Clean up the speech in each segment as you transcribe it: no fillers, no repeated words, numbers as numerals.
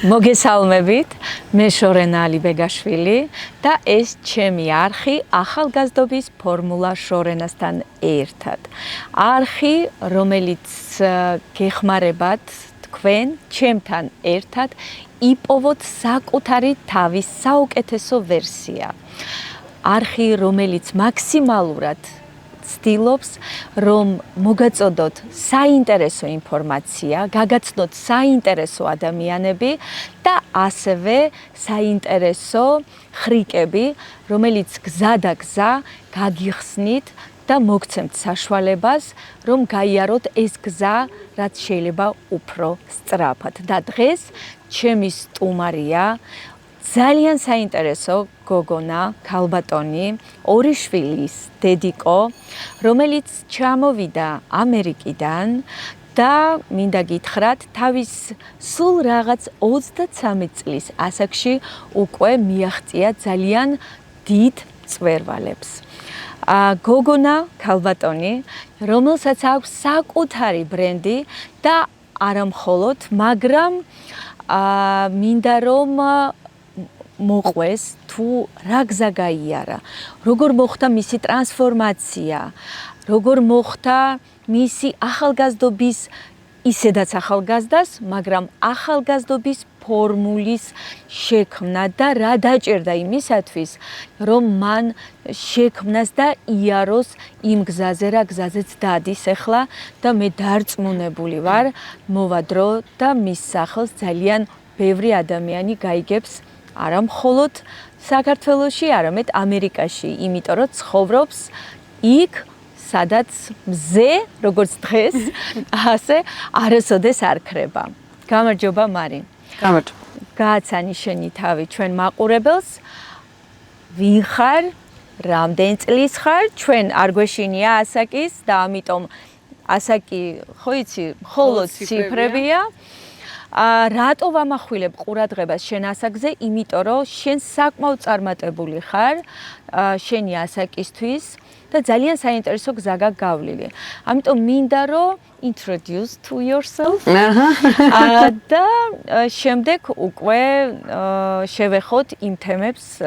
მოგესალმებით, მე შორენა ალიბეგაშვილი და ეს ჩემი არხი ახალგაზრდობის ფორმულა შორენასთან ერთად. არხი, რომელიც გეხმარებათ თქვენ ჩემთან ერთად იპოვოთ საკუთარი თავის საუკეთესო ვერსია. არხი, რომელიც მაქსიმალურად ცდილობს, რომ მოგაწოდოთ საინტერესო ინფორმაცია, გაგაცნოთ საინტერესო ადამიანები და ასევე საინტერესო ხრიკები, რომელიც გზა და გზა გაგიხსნით და მოგცემთ საშუალებას, რომ გაიაროთ ეს გზა, რაც შეიძლება უფრო სწრაფად. და დღეს ჩემი სტუმარია ძალიან საინტერესო გოგონა, ქალბატონი, ორი შვილის დედიკო, რომელიც ჩამოვიდა ამერიკიდან და მინდა გითხრათ, თავის სულ რაღაც 33 წლის ასაკში უკვე მიაღწია ძალიან დიდ მწვერვალებს. გოგონა, ქალბატონი, რომელსაც აქვს საკუთარი ბრენდი და არა მხოლოდ, მაგრამ მინდა რომ მოყვეს თუ რა გზა გაიარა, როგორ მოხდა მისი ტრანსფორმაცია, როგორ მოხდა მისი ახალგაზრდობის, ისედაც ახალგაზრდას, მაგრამ ახალგაზრდობის ფორმულის შექმნა და რა დაჭერდა იმისათვის, რომ მან შექმნას და იაროს იმ გზაზე, რა გზაზეც დადის ახლა და მე დარწმუნებული ვარ, მოვა დრო და მის სახელს ძალიან ბევრი ადამიანი გაიგებს არა მხოლოდ საქართველოში, არამედ ამერიკაში, იმიტომ რომ ცხოვრობს იქ, სადაც მზე, როგორც დღეს, ასე არასოდეს არ ქრება. გამარჯობა, მარი. გამარჯობა. გააცანი შენი თავი ჩვენ მაყურებელს. ვინ ხარ? რამდენი წლის ხარ? ჩვენ არ გვეშინია ასაკის და ამიტომ ასაკი, ხო იცი, მხოლოდ ციფრებია. რატო ვამახვილებ ყურადღებას შენ ასაკზე? იმიტომ რომ შენ საკმაოდ წარმატებული ხარ შენი ასაკისთვის და ძალიან საინტერესო გზა გავლილი. ამიტომ მინდა რომ introduce to yourself. და შემდეგ უკვე შევეხოთ იმ თემებს,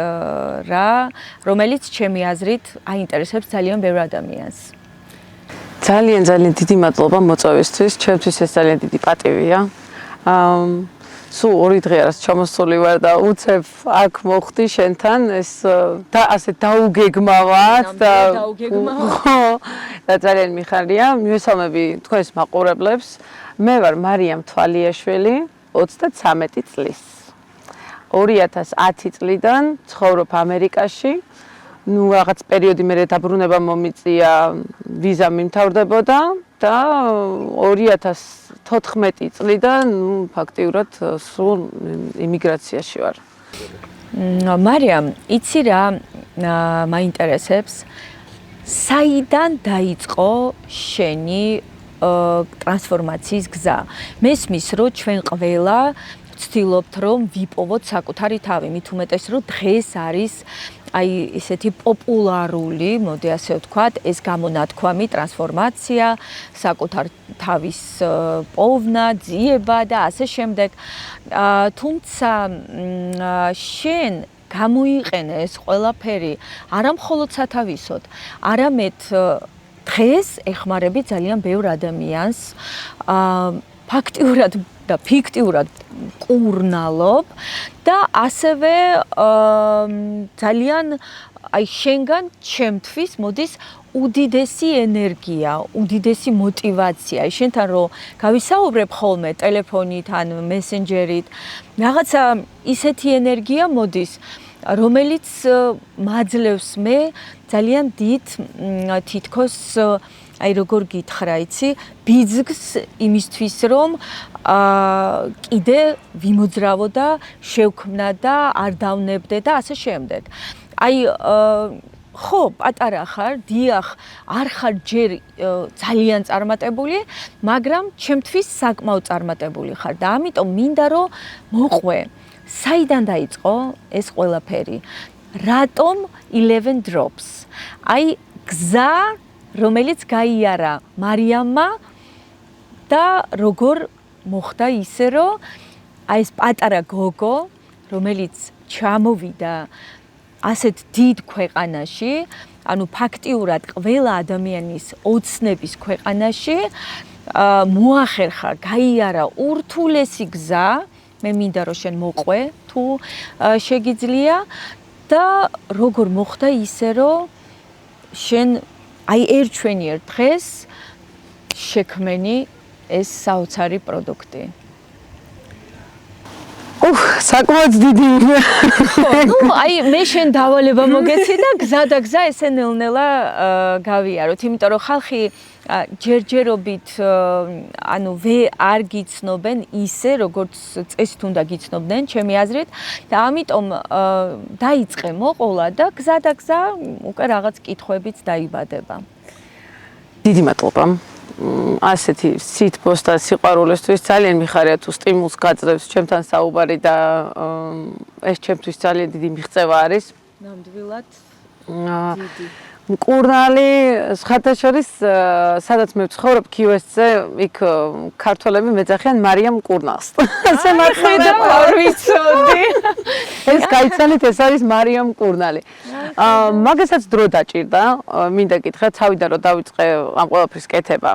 რომელიც ჩემი აზრით აინტერესებს ძალიან ბევრ ადამიანს. ძალიან დიდი მადლობა მოწვევისთვის. ჩემთვის ეს ძალიან დიდი პატივია. სულ 2 დღე არის ჩამოსული ვარ და უცებ აქ მოხდი შენთან ეს და ასე დაუგეგმავად და ძალიან მიხარია. მივესალმები თქვენს მაყურებლებს. მე ვარ მარიამ თვალიაშვილი, 33 წლის. 2010 წლიდან ცხოვრობ ამერიკაში. რაღაც პერიოდი მერე დაბრუნება მომიწია, ვიზა მიმთავრდებოდა და 2014 წლიდან ფაქტიურად სულ იმიგრაციაში ვარ. მარიამ, იცი რა მაინტერესებს? საიდან დაიწყო შენი ტრანსფორმაციის გზა? მესმის, რომ ჩვენ ყველა ვცდილობთ, რომ ვიპოვოთ საკუთარი თავი, მით უმეტეს, რომ დღეს არის აი ესეთი პოპულარული, მოდი ასე ვთქვათ, ეს გამონათქვამი ტრანსფორმაცია, საკუთარ თავის პოვნა, ძიება და ასე შემდეგ. თუმცა შენ გამოიყენე ეს ყველაფერი არა მხოლოდ სათავისოდ, არამედ დღეს ეხმარები ძალიან ბევრ ადამიანს, ფაქტიურად და ფიქტიურად კურნალობ და ასევე ძალიან აი შენგან ჩემთვის მოდის უდიდესი ენერგია, უდიდესი мотивация. შენთან რო გავისაუბრებ ხოლმე ტელეფონით ან მესენჯერით, რაღაცა ისეთი ენერგია მოდის, რომელიც მაძლევს მე ძალიან დიდ თითქოს აი როგორ გითხრა, იცი, ბიძგს იმისთვის, რომ კიდე ვიმოძრავო და შევქმნა და არ დავნებდე და ასე შემდეგ. აი ხო, პატარა ხარ, დიახ, არ ხარ ჯერ ძალიან წარმატებული, მაგრამ ჩემთვის საკმაოდ წარმატებული ხარ და ამიტომ მინდა რომ მოყვე საიდან დაიწყო ეს ყველაფერი? რატომ 11 drops? აი გზა, რომელიც გაიარა მარიამმა და როგორ მოხდა ისე, რომ აი ეს პატარა გოგო, რომელიც ჩამოვიდა ასეთ დიდ ქვეყანაში, ანუ ფაქტიურად ყველა ადამიანის ოცნების ქვეყანაში, მოახერხა, გაიარა ურთულესი გზა, მე მინდა რომ შენ მოყვე, თუ შეგიძლია და როგორ მოხდა ისე, რომ შენ აი ერთვენიერ დღეს შექმენი ეს საოცარი პროდუქტი. საკმაოდ დიდი. ნუ აი მე შენ დავალება მოგეცი და გზა და გზა ესე ნელ-ნელა გავიაროთ, იმიტომ რომ ხალხი ჯერჯერობით ანუ არ გიცნობენ ისე, როგორც წესით უნდა გიცნობდნენ, ჩემი აზრით, და ამიტომ დაიწყე მოყოლა და გზა და გზა უკვე რაღაც კითხვებიც დაიბადება. დიდი მადლობა. ასეთი სითბოს და სიყვარულისთვის ძალიან მიხარია თუ სტიმულს გაძლევს ჩემთან საუბარი და ეს ჩემთვის ძალიან დიდი მიღწევა არის. ნამდვილად დიდი. მკურნალი სხვათა შორის სადაც მე ვცხოვრობ QS-ზე, იქ ქართველები მეძახიან მარიამ მკურნალს. ასე მართლა არ ვიცოდი. ეს გაიცანით, ეს არის მარიამ მკურნალი. მაგასაც დრო დაჭირდა, მინდა გითხრა, თავიდან რომ დავიწყე ამ ყველაფრის კეთება.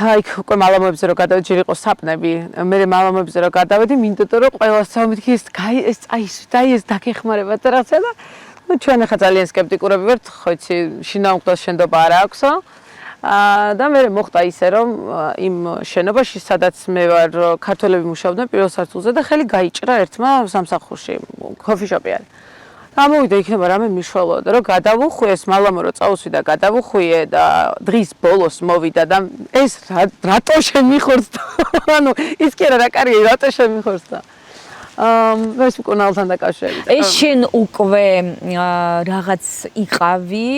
აი, უკვე მალამოებზე რომ გადავედი, ჯერ იყო საპნები, მე მალამოებზე რომ გადავედი, მინდოდა რომ ყველას სამეთქი ეს დაგეხმარება და რაღაცა და ну ჩვენ ახლა ძალიან სკეპტიკურები ვართ, ხო იცი, შინაუღლოს შენდობა არ აქვს. და მე მოხდა ისე რომ იმ შენობაში, სადაც მე ვარ, ქართველები მუშაობდნენ პირველ სართულზე და ხელი გაიჭრა ერთმა სამსახურში, ქოფიშოპი არის. გამოვიდა იქნება რამე მნიშვნელოვანი, რომ გადავუხვიე, ეს მალამო რომ წაუსვიდა, გადავუხვიე და დღის ბოლოს მოვიდა და ეს რატო შენ მიხორცდა? ანუ ის კი არა რა კარგი, რატო შენ მიხორცდა? ეს მკურნალთან დაკავშირებით. ეს შენ უკვე რაღაც იყავი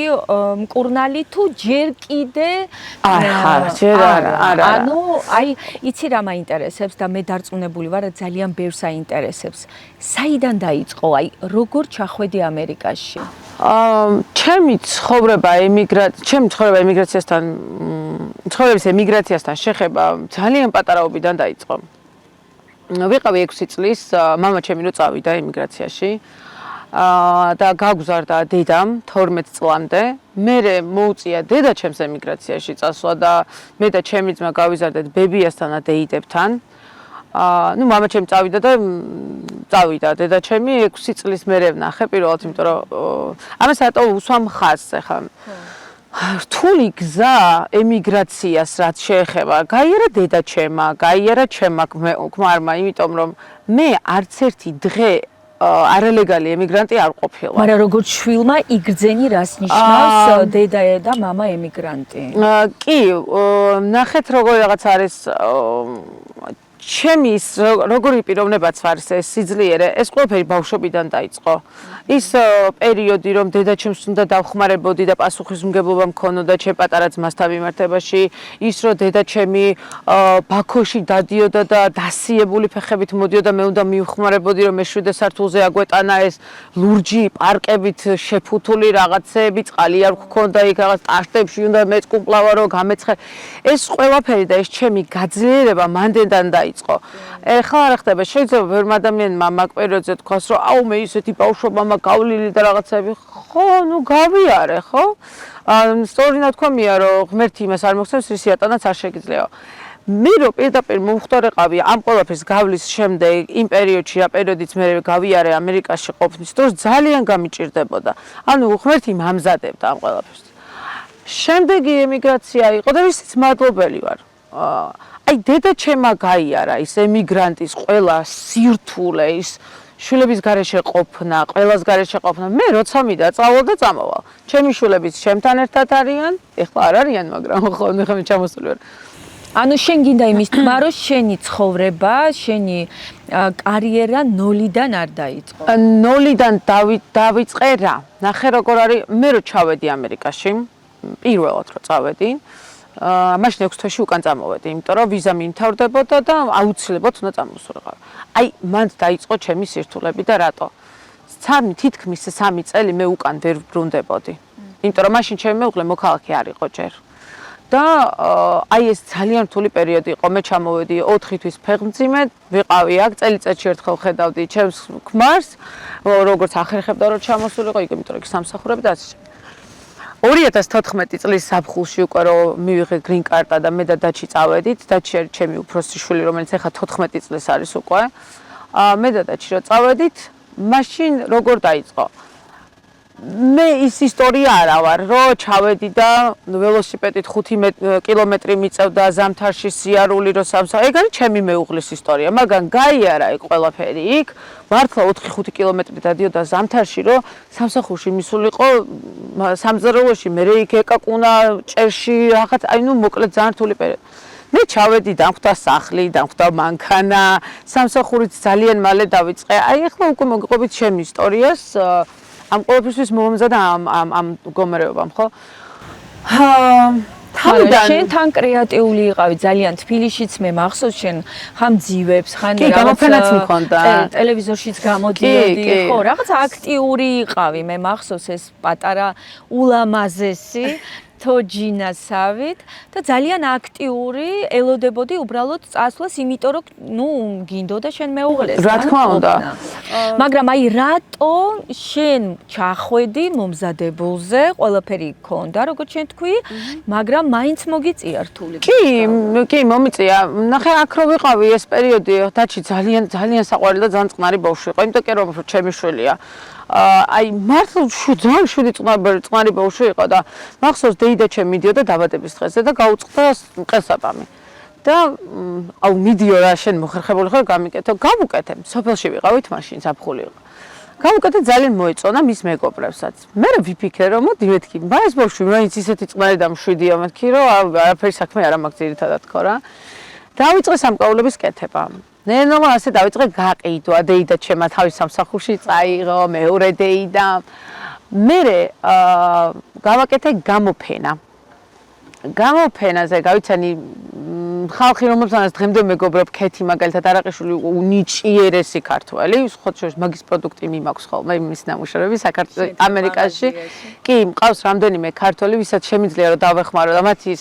მკურნალი თუ ჯერ კიდე არა. ანუ აი იცი რა მაინტერესებს და მე დარწმუნებული ვარ ძალიან ბევრს აინტერესებს. საიდან დაიწყო? აი როგორ ჩახვედი ამერიკაში? ჩემი ცხოვრება ემიგრაციასთან ცხოვრების ემიგრაციასთან შეხება ძალიან პატარაობიდან დაიწყო. ვიყავი 6 წლის, მამა ჩემი რო წავიდა ემიგრაციაში. და გაგზარდა დედამ 12 წლამდე. მე მოუწია დედა ჩემს ემიგრაციაში წასვლა და მე და ჩემი ძმა გავიზარდეთ ბებიასთან და დეიდებთან. ну მამა ჩემი წავიდა და წავიდა დედა ჩემი 6 წლის მერე ვნახე პირველად, იმიტომ რომ ამას რატო უსვამ ხაზს ახლა. რთული გზა ემიგრაციას რაც შეეხება, გაიარა დედა ჩემმა, გაიარა ჩემმა ქმარმა, იმიტომ რომ მე არც ერთი დღე არალეგალი ემიგრანტი არ ყოფილა. მაგრამ როგორც შვილმა იგრძენი რას ნიშნავს დედა და მამა ემიგრანტი? კი, ნახეთ როგორ რაღაც არის ჩემი როგორი პიროვნებაც არის ეს სიძლიერე, ეს ყველაფერი ბავშვობიდან დაიწყო. ის პერიოდი, რომ დედა ჩემს უნდა დავხმარებოდი და პასუხისმგებლობა მქონოდა ჩემ პატარა ძმასთან მიმართებაში, ის რომ დედა ჩემი ბაქოში დადიოდა და დასიებული ფეხებით მოდიოდა, მე უნდა მივხმარებოდი, რომ მე-7 სართულზე აგვეტანა ეს ლურჯი პარკებით შეფუთული რაღაცეები, წყალი არ გქონდა იქ რაღაც ტაშტებში უნდა მეწყუპლავა რომ გამეცხე. ეს ყველაფერი და ეს ჩემი გაძლიერება მანდენდან დაიწყო. ეხლა არ ხდება, შეიძლება ბევრ ადამიანმა მაგ პერიოდზე თქვას, რომ აუ მე ისეთი ბავშვობა გავლილი და რაღაცები, ხო, ну გავიარე, ხო? სწორინა თქვამია, რომ ღმერთი იმას არ მოგცემს, რის იატანაც არ შეგიძლია. მე რო პირდაპირ მომხდარიყავი ამ ყველაფრის გავლის შემდეგ, იმ პერიოდში, რა პერიოდიც მე გავიარე ამერიკაში ყოფნის დროს, ძალიან გამიჭირდებოდა. ანუ ღმერთი მამზადებდა ამ ყველაფერს. შემდეგი ემიგრაცია იყო და ისიც მადლობელი ვარ. აი დედა ჩემმა გაიარა ის ემიგრანტის ყველა სირთულე, ის შვილების გარეშე ყოფნა, ყველას გარეშე ყოფნა. მე როცა მინდა წავალ და წამოვალ. ჩემი შვილებიც ჩემთან ერთად არიან, ეხლა არ არიან, მაგრამ ხო, მე ჩამოსული ვარ. ანუ შენ გინდა იმის თქმა, რომ შენი ცხოვრება, შენი კარიერა ნოლიდან არ დაიწყო? ნოლიდან დავიწყე რა. ნახე როგორ არის, მე რო ჩავედი ამერიკაში, პირველად რო წავედი, მაშინ 6 თვეში უკან წამოვედი, იმიტომ რომ ვიზა მიმთავრდებოდა და აუცილებლად უნდა წამოსულიყავ. აი, მანდ დაიწყო ჩემი სირთულები და რატო? თითქმის 3 წელი მე უკან ვერ ბრუნდებოდი. იმიტომ რომ მაშინ ჩემი მეუღლე მოქალაქე არ იყო ჯერ. და აი ეს ძალიან რთული პერიოდი იყო. მე ჩამოვედი 4 თვის ფეხმძიმედ, ვიყავი აქ, წელიწადში ერთხელ ხედავდი ჩემს ქმარს, როგორც ახერხებდა რომ ჩამოსულიყო, იმიტომ რომ სამსახურები და ასე. 2014 წლის ზაფხულში უკვე რომ მივიღე green card და მე და დაჩი წავედით, დაჩი არის ჩემი უფროსი შვილი, რომელიც ახლა 14 წლის არის უკვე. მე და დაჩი რომ წავედით, მაშინ როგორ დაიწყო? მე ის ისტორია არა ვარ, რომ ჩავედი და ველოსიპედით 5 კილომეტრი მიწევდა ზამთარში სიარული რომ სამსახური. ეგ არის ჩემი მეუღლის ისტორია, მაგრამ გაიარა ეგ ყველაფერი იქ. მართლა 4-5 კილომეტრი დადიოდა ზამთარში, რომ სამსახურში მისულიყო სამზარეულოში, მე იქ ეკაკუნა ჭერში რაღაც, აი ნუ მოკლედ ძალიან რთული პერიოდი. მე ჩავედი, დამხვდა სახლი, დამხვდა მანქანა, სამსახურით ძალიან მალე დავიწყე. აი ახლა უკვე მოგიყვებით ჩემი ისტორიას. ამ ყოველთვის მომზადა ამ მდგომარეობამ, ხო? თავიდან შენ თან კრეატიული იყავი ძალიან თბილისშიც მე მახსოვს შენ ხან ძივებს ხან გამოფენაც მქონდა ტელევიზორშიც გამოდიოდი ხო რაღაც აქტიური იყავი მე მახსოვს ეს პატარა ულამაზესი თოჯინასავით და ძალიან აქტიური ელოდებოდი უბრალოდ წასვლას იმიტომ რომ ნუ გინდოდა შენ მეუღლეს რა თქმა უნდა მაგრამ აი რატო შენ ჩახვედი მომზადებულზე ყველაფერი ქონდა როგორც შენ თქვი მაგრამ მაინც მოგიწია რთული კი მომიწია ნახე აქ რო ვიყავი ეს პერიოდი დაჩი ძალიან საყვარელი და ძალიან წყნარი ბავშვი იყო იმიტომ რომ ჩემი შვილია აი მართლა ძალიან შვილი წყნარი ბავშვი იყო და მახსოვს დეიდა ჩემი მიდიოდა დაბადების დღეზე და გაუწყდა ყელსაბამი და აუ მიდიო რა შენ მოხერხებული ხარ გამიკეთო გავუკეთე სოფელში ვიყავით მაშინ საფხული იყო გავუკეთე ძალიან მოეწონა მის მეგობრებსაც მე ვიფიქრე რომ მოდი მეთქი მას ბავშვი მაინც ისეთი წყნარი და მშვიდია მეთქი რომ არაფერი საქმე არ მაქვს ძირითადად ხო რა დავიწყე სამკაულების კეთება ნენომა ასე დავიწყე გაყიდვა დეიდა ჩემა თავის სამსახურში წაიღო მეორე დეიდა მე გავაკეთე გამოფენაზე გავიცანი ხალხი რომელსაც დღემდე მეგობრობ ქეთი მაგალითად არაყიშვილი უნიჭიერესი ქართველი სხვა შორის მაგის პროდუქტი მიმაქვს ხოლმე მის ნამუშევრები საქართველოს ამერიკაში კი მყავს რამდენიმე ქართველი ვისაც შემიძლია რომ დავეხმარო და მათი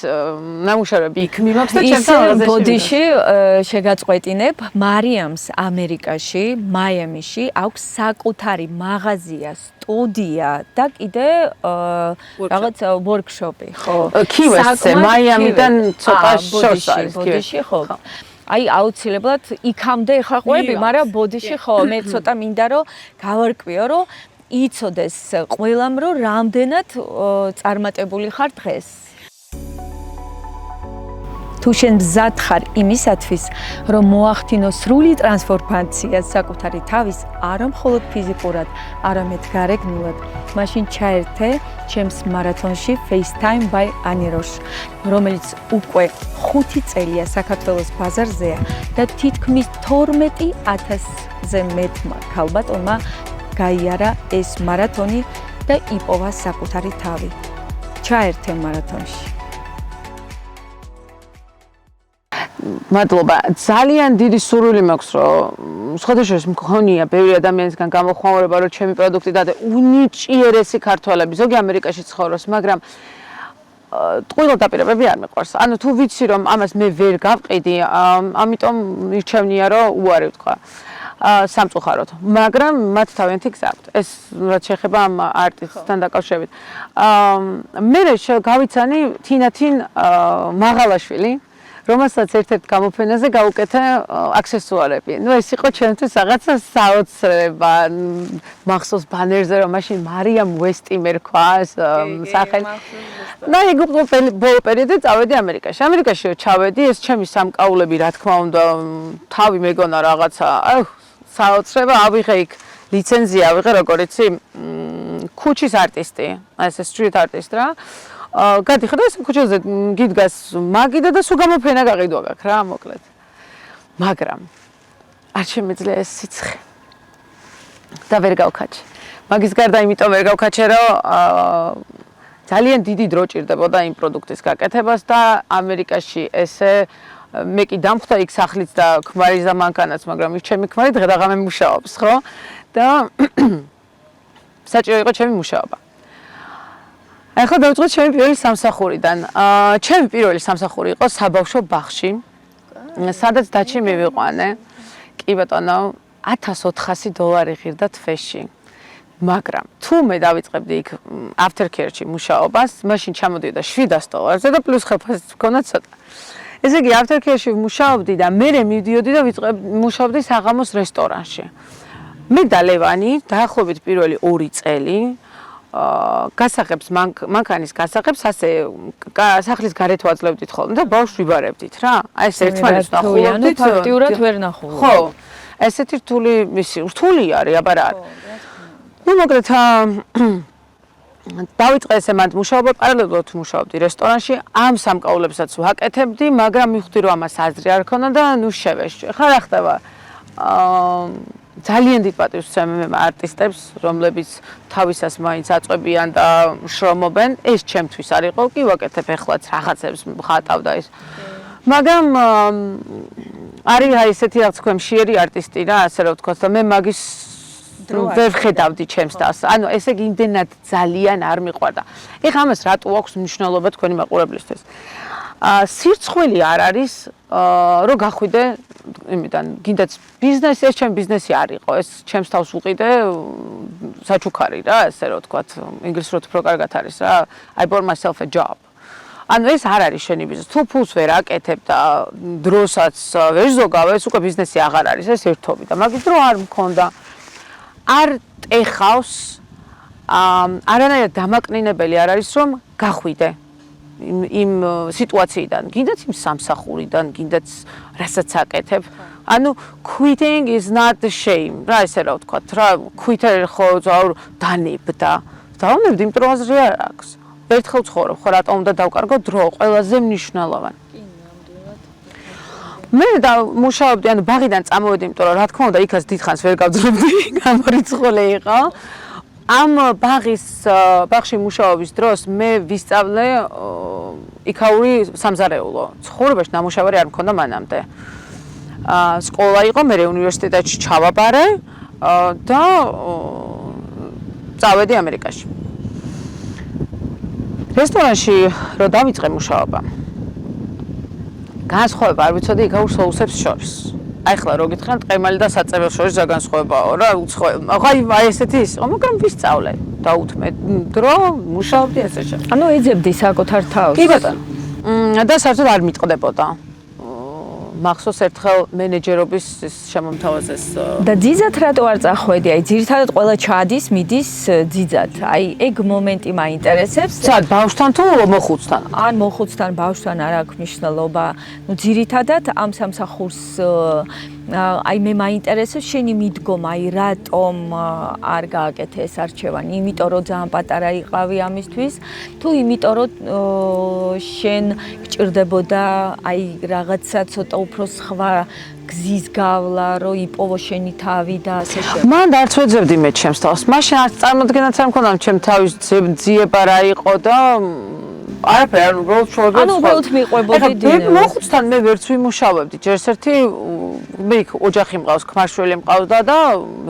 ნამუშევრები იქ მიმაქვს და ჩემთან ბოდიში შეგაწყვეტინებ მარიამს ამერიკაში მაიამიში აქვს საკუთარი მაღაზია სტუდია და კიდე რაღაც ვორქშოპი ხო კივესზე მაიამიდან ცოტა შორს არის ბოდიში ხო აი აუცილებლად იქამდე ხარ ყვები მაგრამ ბოდიში ხო მე ცოტა მინდა რომ გავარკვიო რომ იცოდეს ყველამ რომ რამდენად წარმატებული ხარ დღეს თუ შენ მზად ხარ იმისათვის რომ მოახდინო სრული ტრანსფორმაცია საკუთარი თავის არა მხოლოდ ფიზიკურად არამედ გარეგნულად მაშინ ჩაერთე ჩემს მარათონში FaceTime by Anirosh რომელიც უკვე 5 წელია საქართველოს ბაზარზეა და თითქმის 12,000-ზე მეტმა ქალბატონმა გაიარა ეს მარათონი და იპოვა საკუთარი თავი ჩაერთე მარათონში მადლობა ძალიან დიდი სურვილი მაქვს რომ სხვადასხვა მქონია ბევრი ადამიანისგან გამოხმაურება რომ ჩემი პროდუქტი და უნიჭიერესი ქართველები ზოგი ამერიკაში ცხოვრობს მაგრამ ყველა დაპირებები არ მეყვარს ანუ თუ ვიცი რომ ამას მე ვერ გავყიდი ამიტომ მირჩევნია რომ უარი ვთქვა სამწუხაროდ მაგრამ მათ თავიანთი გზა აქვთ ეს რაც შეეხება ამ არტისტთან დაკავშირებით მე გავიცანი თინათინ მაღალაშვილი რომელსაც ერთ-ერთ გამოფენაზე გავუკეთე აქსესუარები. ნუ ეს იყო ჩემთვის რაღაცა საოცრება. მახსოვს ბანერზე რომ მაშინ მარიამ ვესტი მერქვა სახელი. და ეგ ბოლო პერიოდში წავედი ამერიკაში. ამერიკაში ჩავედი, ეს ჩემი სამკაულები რა თქმა უნდა თავი მეგონა რაღაცა. საოცრება ავიღე იქ ლიცენზია ავიღე როგორ იცი ქუჩის არტისტი. ეს სტრიტ არტისტ რა. გადიხარ ეს ქუჩაზე გიდგას მაგიდა და სულ გამოფენა გაყიდვა გაქვს რა მოკლედ მაგრამ არ შემიძლია ეს სიცხე და ვერ გავქაჩე მაგის გარდა იმიტომ ვერ გავქაჩე რომ ძალიან დიდი დრო ჭირდებოდა იმ პროდუქტის გაკეთებას და ამერიკაში ესე მე კი დამხვდა იქ სახლიც და ქმარი და მანქანაც, მაგრამ ის ჩემი ქმარი დღე-დაღამე მუშაობს, ხო? და საჭირო იყო ჩემი მუშაობა. ახლა დავიწყოთ ჩემი პირველი სამსახურიდან. ჩემი პირველი სამსახური იყო საბავშვო ბაღში, სადაც დაცი მივიყვანე. კი ბატონო, $1400 ღირდა თვეში. მაგრამ თუ მე დავიწყებდი იქ aftercare-ში მუშაობას, მაშინ ჩამოდიოდა $700-ზე და პლუს ხელფასიც მქონდა ცოტა. ესე იგი aftercare-ში მუშაობდი და მე მივდიოდი და მუშაობდი საღამოს რესტორანში. მე და ლევანი დაახლოებით პირველი 2 წელი გასაღებს მანქანის გასაღებს ასე სახლის გარეთ ვაძლევდით ხოლმე და ბავშვს ვიბარებდით რა. აი ეს ერთმანეთს ნახულობდით. ფაქტიურად ვერ ნახულობ. ხო. ესეთი რთული რთული არის, აბა რა. ну მოკლედ დავიწყე ესე მანდ მუშაობა, პარალელურად მუშაობდი რესტორანში, ამ სამკაულებსაც ვაკეთებდი, მაგრამ მივხვდი რომ ამას აზრი არ ქონდა და ნუ შევეშჭი. ხა რა ხდება? ძალიან დიდ პატივს ვცემ არტისტებს, რომლებიც თავისას მაინც აწვევიან და შრომობენ. ეს ჩემთვის არ იყო, კი ვაკეთებ ეხლაც რაღაცებს ხატავ და ეს. მაგრამ არის აი ესეთი რაღაც ქვემშიერი არტისტი რა, ასე რომ ვთქვათ და მე მაგის ვერ ხედავდი ჩემს თავს. ანუ ესე იგი იმდენად ძალიან არ მიყვარდა. ეხლა ამას რატო აქვს მნიშვნელობა თქვენი მაყურებლისთვის? სირცხვილი არ არის რომ გახვიდე იმიდან გინდაც ბიზნესი, ეს ჩემი ბიზნესი არ იყო, ეს ჩემს თავს უყიდე საჩუქარი რა, ესე რომ ვთქვათ, ინგლისურად უფრო კარგად არის რა, I bought myself a job. ანუ ეს არ არის შენი ბიზნესი. თუ ფულს ვერ აკეთებ და დროსაც ვერ ზოგავ, ეს უკვე ბიზნესი აღარ არის, ეს ერთობი და მაგის დრო არ მქონდა. არ ეხავს არანაირად დამაკნინებელი არ არის რომ გახვიდე იმ სიტუაციიდან, გინდაც იმ სამსახურიდან, გინდაც რასაც აკეთებ. ანუ quitting is not the shame. რა ესე რა ვთქვათ, რა quit-ერი ხო დანებდა. დაუნებდი, იმიტომ რომ აზრი არ აქვს. ერთხელ ცხოვრობ, ხო რატომ უნდა დავკარგო დრო, ყველაზე მნიშვნელოვანი. მე და მუშაობდი, ანუ ბაღიდან წამოვედი, იმიტომ რომ რა თქმა უნდა, იქაც დიდხანს ვერ გავძლებდი, გამორიცხული იყო. ამ ბაღში მუშაობის დროს მე ვისწავლე იქაური სამზარეულო. ცხოვრებაში ნამუშევარი არ მქონდა მანამდე. სკოლა იყო, მე უნივერსიტეტში ჩავაბარე და წავედი ამერიკაში. რესტორანში რო დავიწყე მუშაობა. განსხვავება არ ვიცოდი იქაურ სოუსებს შორის. აი ხლა რო გითხრათ, ყემალი და საწებელს შორის რა განსხვავებაა რა, უცხოელი. აი ესეთი ის, მაგრამ ვისწავლე და უთმე დრო მუშაობდი ასე შე. ანუ ეძებდი საკუთარ თავს. კი ბატონო. და საერთოდ არ მიტყდებოდა. მახსოვს ერთხელ მენეჯერობის შემომთავაზეს და ძიძად რატო არ წახვედი? აი ძირითადად ყველა ჩადის, მიდის ძიძად. აი ეგ მომენტი მაინტერესებს. სად ბავშვთან თუ მოხუცთან? ან მოხუცთან, ბავშვთან არ აქვს მნიშვნელობა. ნუ ძირითადად ამ სამსახურს აი მე მაინტერესებს შენი მიდგომა, აი რატომ არ გააკეთე ეს არჩევანი? იმიტომ რომ ძალიან პატარა იყავი ამისთვის, თუ იმიტომ რომ შენ გჭირდებოდა აი რაღაცა ცოტა უფრო სხვა გზის გავლა, რომ იპოვო შენი თავი და ასე შემდეგ. მან არც ვეძებდი მე ჩემს თავს. მაშინ არც წარმოდგენაც არ მქონდა ჩემ თავის ძიება რა იყო და არაფერი არ უბრალოდ შევედი. ანუ უბრალოდ მიყვებოდი დინებას. მოხუცთან მე ვერც ვიმუშავებდი. ჯერ ერთი მე იქ ოჯახი მყავს, ქმარშვილი მყავდა და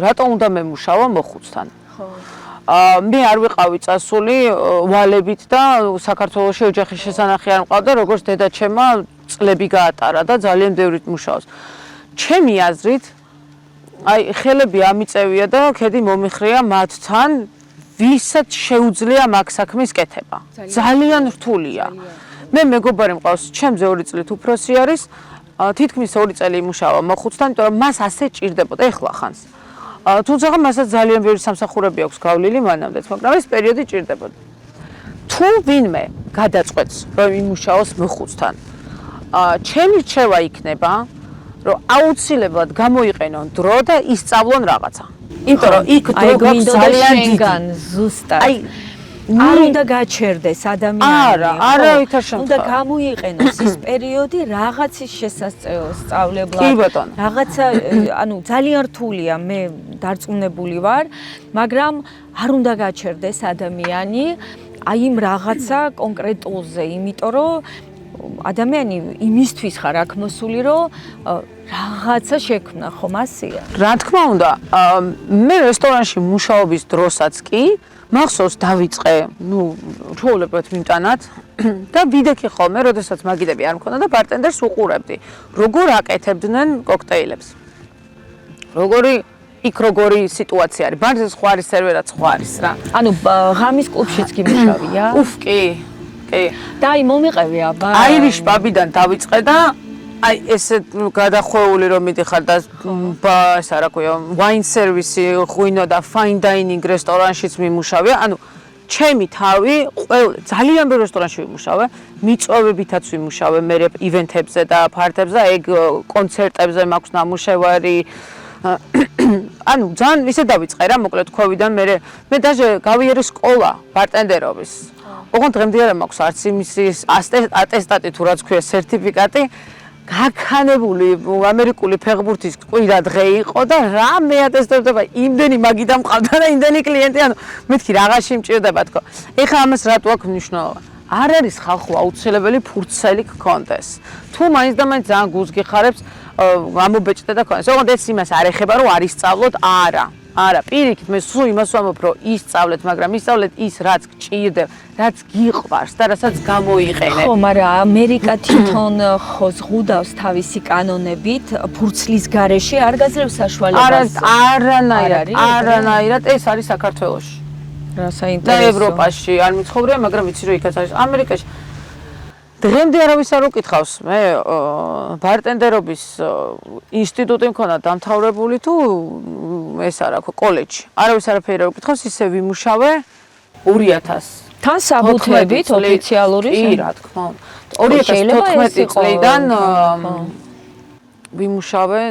რატომ უნდა მე მუშავა მოხუცთან? ხო. მე არ ვიყავი წასული ვალებით და საქართველოში ოჯახის შესანახი არ მყავდა, როგორც დედაჩემა წლები გაატარა და ძალიან ბევრი მუშაობს. ჩემი აზრით, აი ხელები ამიწევია და ქედი მომიხრია მათთან, ვისაც შეუძლია მაგ საქმის კეთება. ძალიან რთულია. მე მეგობარი მყავს, ჩემზე 2 წლით უფროსი არის, თითქმის 2 წელი იმუშავა მოხუცთან, იმიტომ რომ მას ასე ჭირდებოდა ეხლა ხანს. თუმცა მასაც ძალიან ბევრი სამსახურები აქვს გავლილი მანამდეც, მაგრამ ეს პერიოდი ჭირდებოდა. თუ ვინმე გადაწყვეტს, რომ იმუშაოს მოხუცთან, ჩემი რჩევა იქნება, რომ აუცილებლად გამოიყენონ დრო და ისწავლონ რაღაცა. იმიტომ რომ იქ დრო გვაქვს ძალიან დიდი. ზუსტად. აი არ უნდა გაჩერდეს ადამიანი. არა, ვითარ შემთხვევაში. უნდა გამოიყენოს ის პერიოდი რაღაცის შესასწავლებლად. კი ბატონო. რაღაცა, ანუ ძალიან რთულია, მე დარწმუნებული ვარ, მაგრამ არ უნდა გაჩერდეს ადამიანი. აი იმ რაღაცა კონკრეტულზე, იმიტომ რომ ადამიანი იმისთვის ხარ აქ მოსული, რომ რაღაცა შექმნა, ხომ ასია? რა თქმა უნდა, მე რესტორანში მუშაობის დროსაც კი მახსოვს დავიწყე, ჩვეულებრივად მიმტანად და ვიდექი ხოლმე, როდესაც მაგიდები არ მქონდა და ბარტენდერს უყურებდი, როგორ აკეთებდნენ კოქტეილებს. როგორი სიტუაცია არის, ბარზე სხვა არის, სერვერად სხვა არის რა. ანუ ღამის კლუბშიც კი მუშავია? კი. და აი მომიყევი აბა. აირიშ პაბიდან დავიწყე და აი ესე გადახვეული რომ მიდიხარ და ეს რა ქვია, ვაინ სერვისი, ღვინო და ფაინ დაინინგ რესტორანშიც მიმუშავე. ანუ ჩემი თავი ძალიან ბევრ რესტორანში ვიმუშავე, მიწვევებითაც ვიმუშავე, მე ივენთებზე და ფარტებზე, ეგ კონცერტებზე მაქვს ნამუშევარი. ანუ ძალიან ისე დავიწყე რა, მოკლედ ქოვიდან მე დაჟე გავიარე სკოლა ბარტენდერობის. ოღონდ დღემდე არ მაქვს არც იმის ატესტატი თუ რაც ქვია სერტიფიკატი. გაქანებული ამერიკული ფეხბურთის კვირა დღე იყო და რა მე ატესტებდება, იმდენი მაგიდა მყავდა და იმდენი კლიენტი, ანუ მეთქი რაღაცი მჭირდება თქო. ეხლა ამას რატო აქვს მნიშვნელობა? არ არის ხალხო აუცილებელი ფურცელი გქონდეს. თუ მაინც და მაინც ძალიან გულს გიხარებს გამობეჭდე და ქონდეს. ოღონდ ეს იმას არ ეხება რომ არ ისწავლოთ, არა, პირიქით მე სულ იმას ვამბობ, რომ ისწავლეთ, მაგრამ ისწავლეთ ის, რაც გჭირდება, რაც გიყვარს და რასაც გამოიყენებ. ხო, მაგრამ ამერიკა თვითონ ხო ზღუდავს თავისი კანონებით, ფურცლის გარეშე არ გაძლევს საშუალებას. არანაირად, ეს არის საქართველოში. რა და საინტერესო. ევროპაში არ მიცხოვრია, მაგრამ ვიცი რომ იქაც არის ამერიკაში. დღემდე არავის არ უკითხავს, მე ბარტენდერობის ინსტიტუტი მქონდა დამთავრებული თუ ეს არა ხო კოლეჯი. არავის არაფერი არ უკითხავს, ისე ვიმუშავე 2000 თან საბუთებით ოფიციალური? კი, რა თქმა უნდა. 2014 წლიდან ვიმუშავე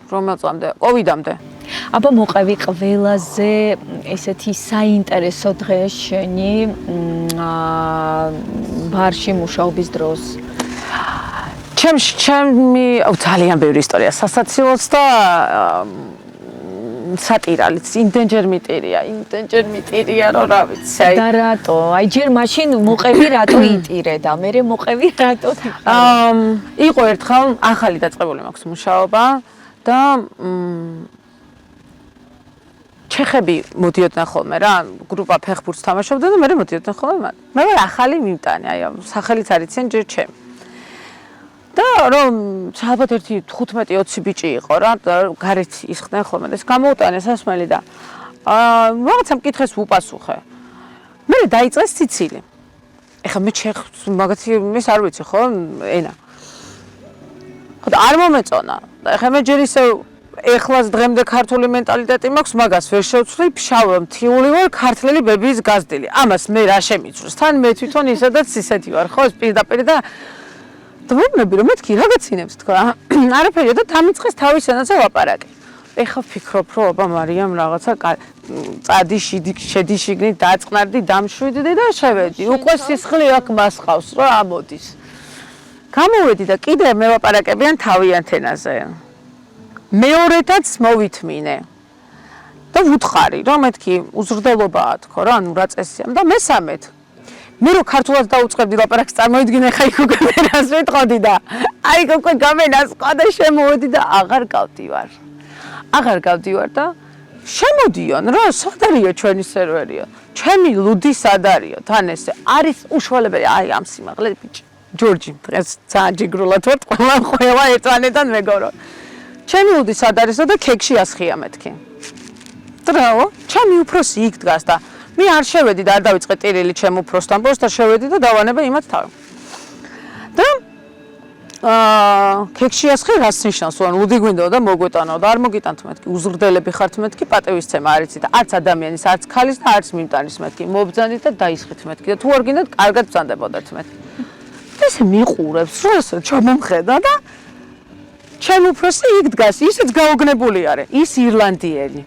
რომელ წამდე? კოვიდამდე. აბა მოყევი ყველაზე ესეთი საინტერესო დღე შენი ბარში მუშაობის დროს. ჩემი ძალიან ბევრი ისტორია სასაცილოც და სატირალიც, იმდენჯერ მიტირია, რომ რა ვიცი. და რატო? აი ჯერ მაშინ მოყევი რატო იტირე და მე მოყევი რატო თიხარ? იყო ერთხელ ახალი დაწყებული მაქვს მუშაობა და ჩეხები მოდიოდნენ ხოლმე რა, გრუპა ფეხბურთს თამაშობდა და მე მოდიოდნენ ხოლმე. მე ვარ ახალი მიმტანი, აი სახელიც არიციან ჯერ ჩემი. და რომ ალბათ ერთი 15-20 ბიჭი იყო რა, გარეთ ისხდნენ ხოლმე და ეს გამოუტანე სასმელი და რაღაცა მკითხეს უპასუხე. მე დაიწყეს ციცილი. ეხლა მე ჩეხს მაგათი ის არ ვიცი ხო, ენა. ხო და არ მომეწონა. და ეხლა მე ჯერ ისე ეხლას დღემდე ქართული მენტალიტეტი მაქვს, მაგას ვერ შევცვლი, ფშავა მთიული ვარ, ქართლელი ბებიის გაზრდილი. ამას მე რა შემიწვს? თან მე თვითონ ისედაც ისეთი ვარ, ხო, პირდაპირ და დაბნები რომ მეთქი რაღაცინებს თქვა. არაფერია და დამიწყეს თავისენაც ლაპარაკი. ეხლა ვფიქრობ, რომ აბა მარიამ რაღაცა წადი შედი შიგნით დაწყნარდი, დამშვიდდი და შევედი. უკვე სისხლი აქ მასყავს, რა ამოდის. გამოვედი და კიდე მე ვაპარაკებიან თავიანთ ენაზე. მეორედაც მოვითმინე და ვუთხარი რომ მეთქი უზრდელობაა თქო რა, ანუ რა წესია და მესამედ მე რო ქართულად დაუწყებდი ლაპარაკს წარმოიდგინე ხა იქ უკვე მერას ვიტყოდი და აი უკვე გამენას ყვა და შემოვედი და აღარ გავდივარ და შემოდიან რა, სად არისო ჩვენი სერვერია, ჩემი ლუდი სად არისო, თან ესე არის უშუალებელი, აი ამ სიმაღლე ბიჭი ჯორჯი დღეს ძალიან ჯიგრულად ვარ, ყველა ერთმანეთთან მეგობრობ. ჩემი ლუდი სად არისო და ქექში ასხია მეთქი. დრაო, ჩემი უფროსი იქ დგას და მე არ შევედი და არ დავიწყე ტირილი ჩემ უფროსთან, просто შევედი და დავანებე იმათ თავი. და ქექში ასხი რას ნიშნავს? ანუ ლუდი გვინდაო და მოგვეტანო და არ მოგიტანთ მეთქი, უზრდელები ხართ მეთქი, პატევისცემა არ იცით, არც ადამიანის, არც ქალის და არც მიმტანის მეთქი. მობრძანდით და დაისხით მეთქი და თუ არ გინდათ, კარგად ბრძანდებოდეთ მეთქი. ესე მიყურებს, რა ესე ჩამომხედა და ჩემ უფროსი იქ დგას, ისიც გაოგნებული არის, ის ირლანდიელი.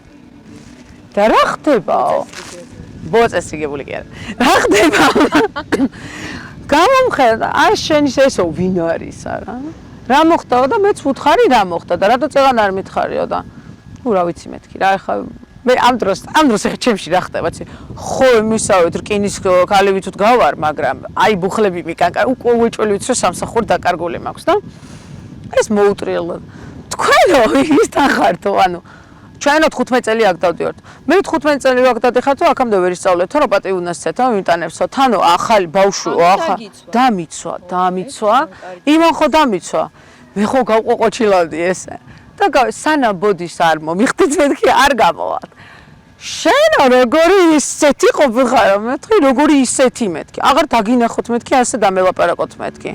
და რა ხდებაო? ბოწესრიგებული კი არა. რა ხდება? გამომხედა, აი შენი ესო ვინ არის არა? რა მოხდაო და მეც ვუთხარი რა მოხდა და რატო წეღან არ მითხარიო და ნუ რა ვიცი მეთქი რა, ეხლა მე ამ დროს ეხა ჩემში რა ხდება, იცი? ხო, მისავით რკინის ქალები თუ გავარ, მაგრამ აი ბუხლები მიკანკა, უკვე უეჭველი ვიცი, სამსახური დაკარგული მაქვს და ეს მოუტრიალო. თქვენო ისთან ხართო, ანუ ჩვენო 15 წელი აქ დავდივართ. მე 15 წელი აქ დადიხართო, აქამდე ვერ ისწავლეთ, რა პატივი უნდა სცეთო, ვიმტანებსო. თანო ახალი ბავშვო, დამიცვა. იმან ხო დამიცვა. მე ხო გავყოყოჩილავდი ესე. და სანამ ბოდის არ მომიხდით მეთქი არ გამოვარ. შენო როგორი ისეთი ყოფილიყარო, მეთქი როგორი ისეთი მეთქი. აღარ დაგინახოთ მეთქი, ასე დამელაპარაკოთ მეთქი.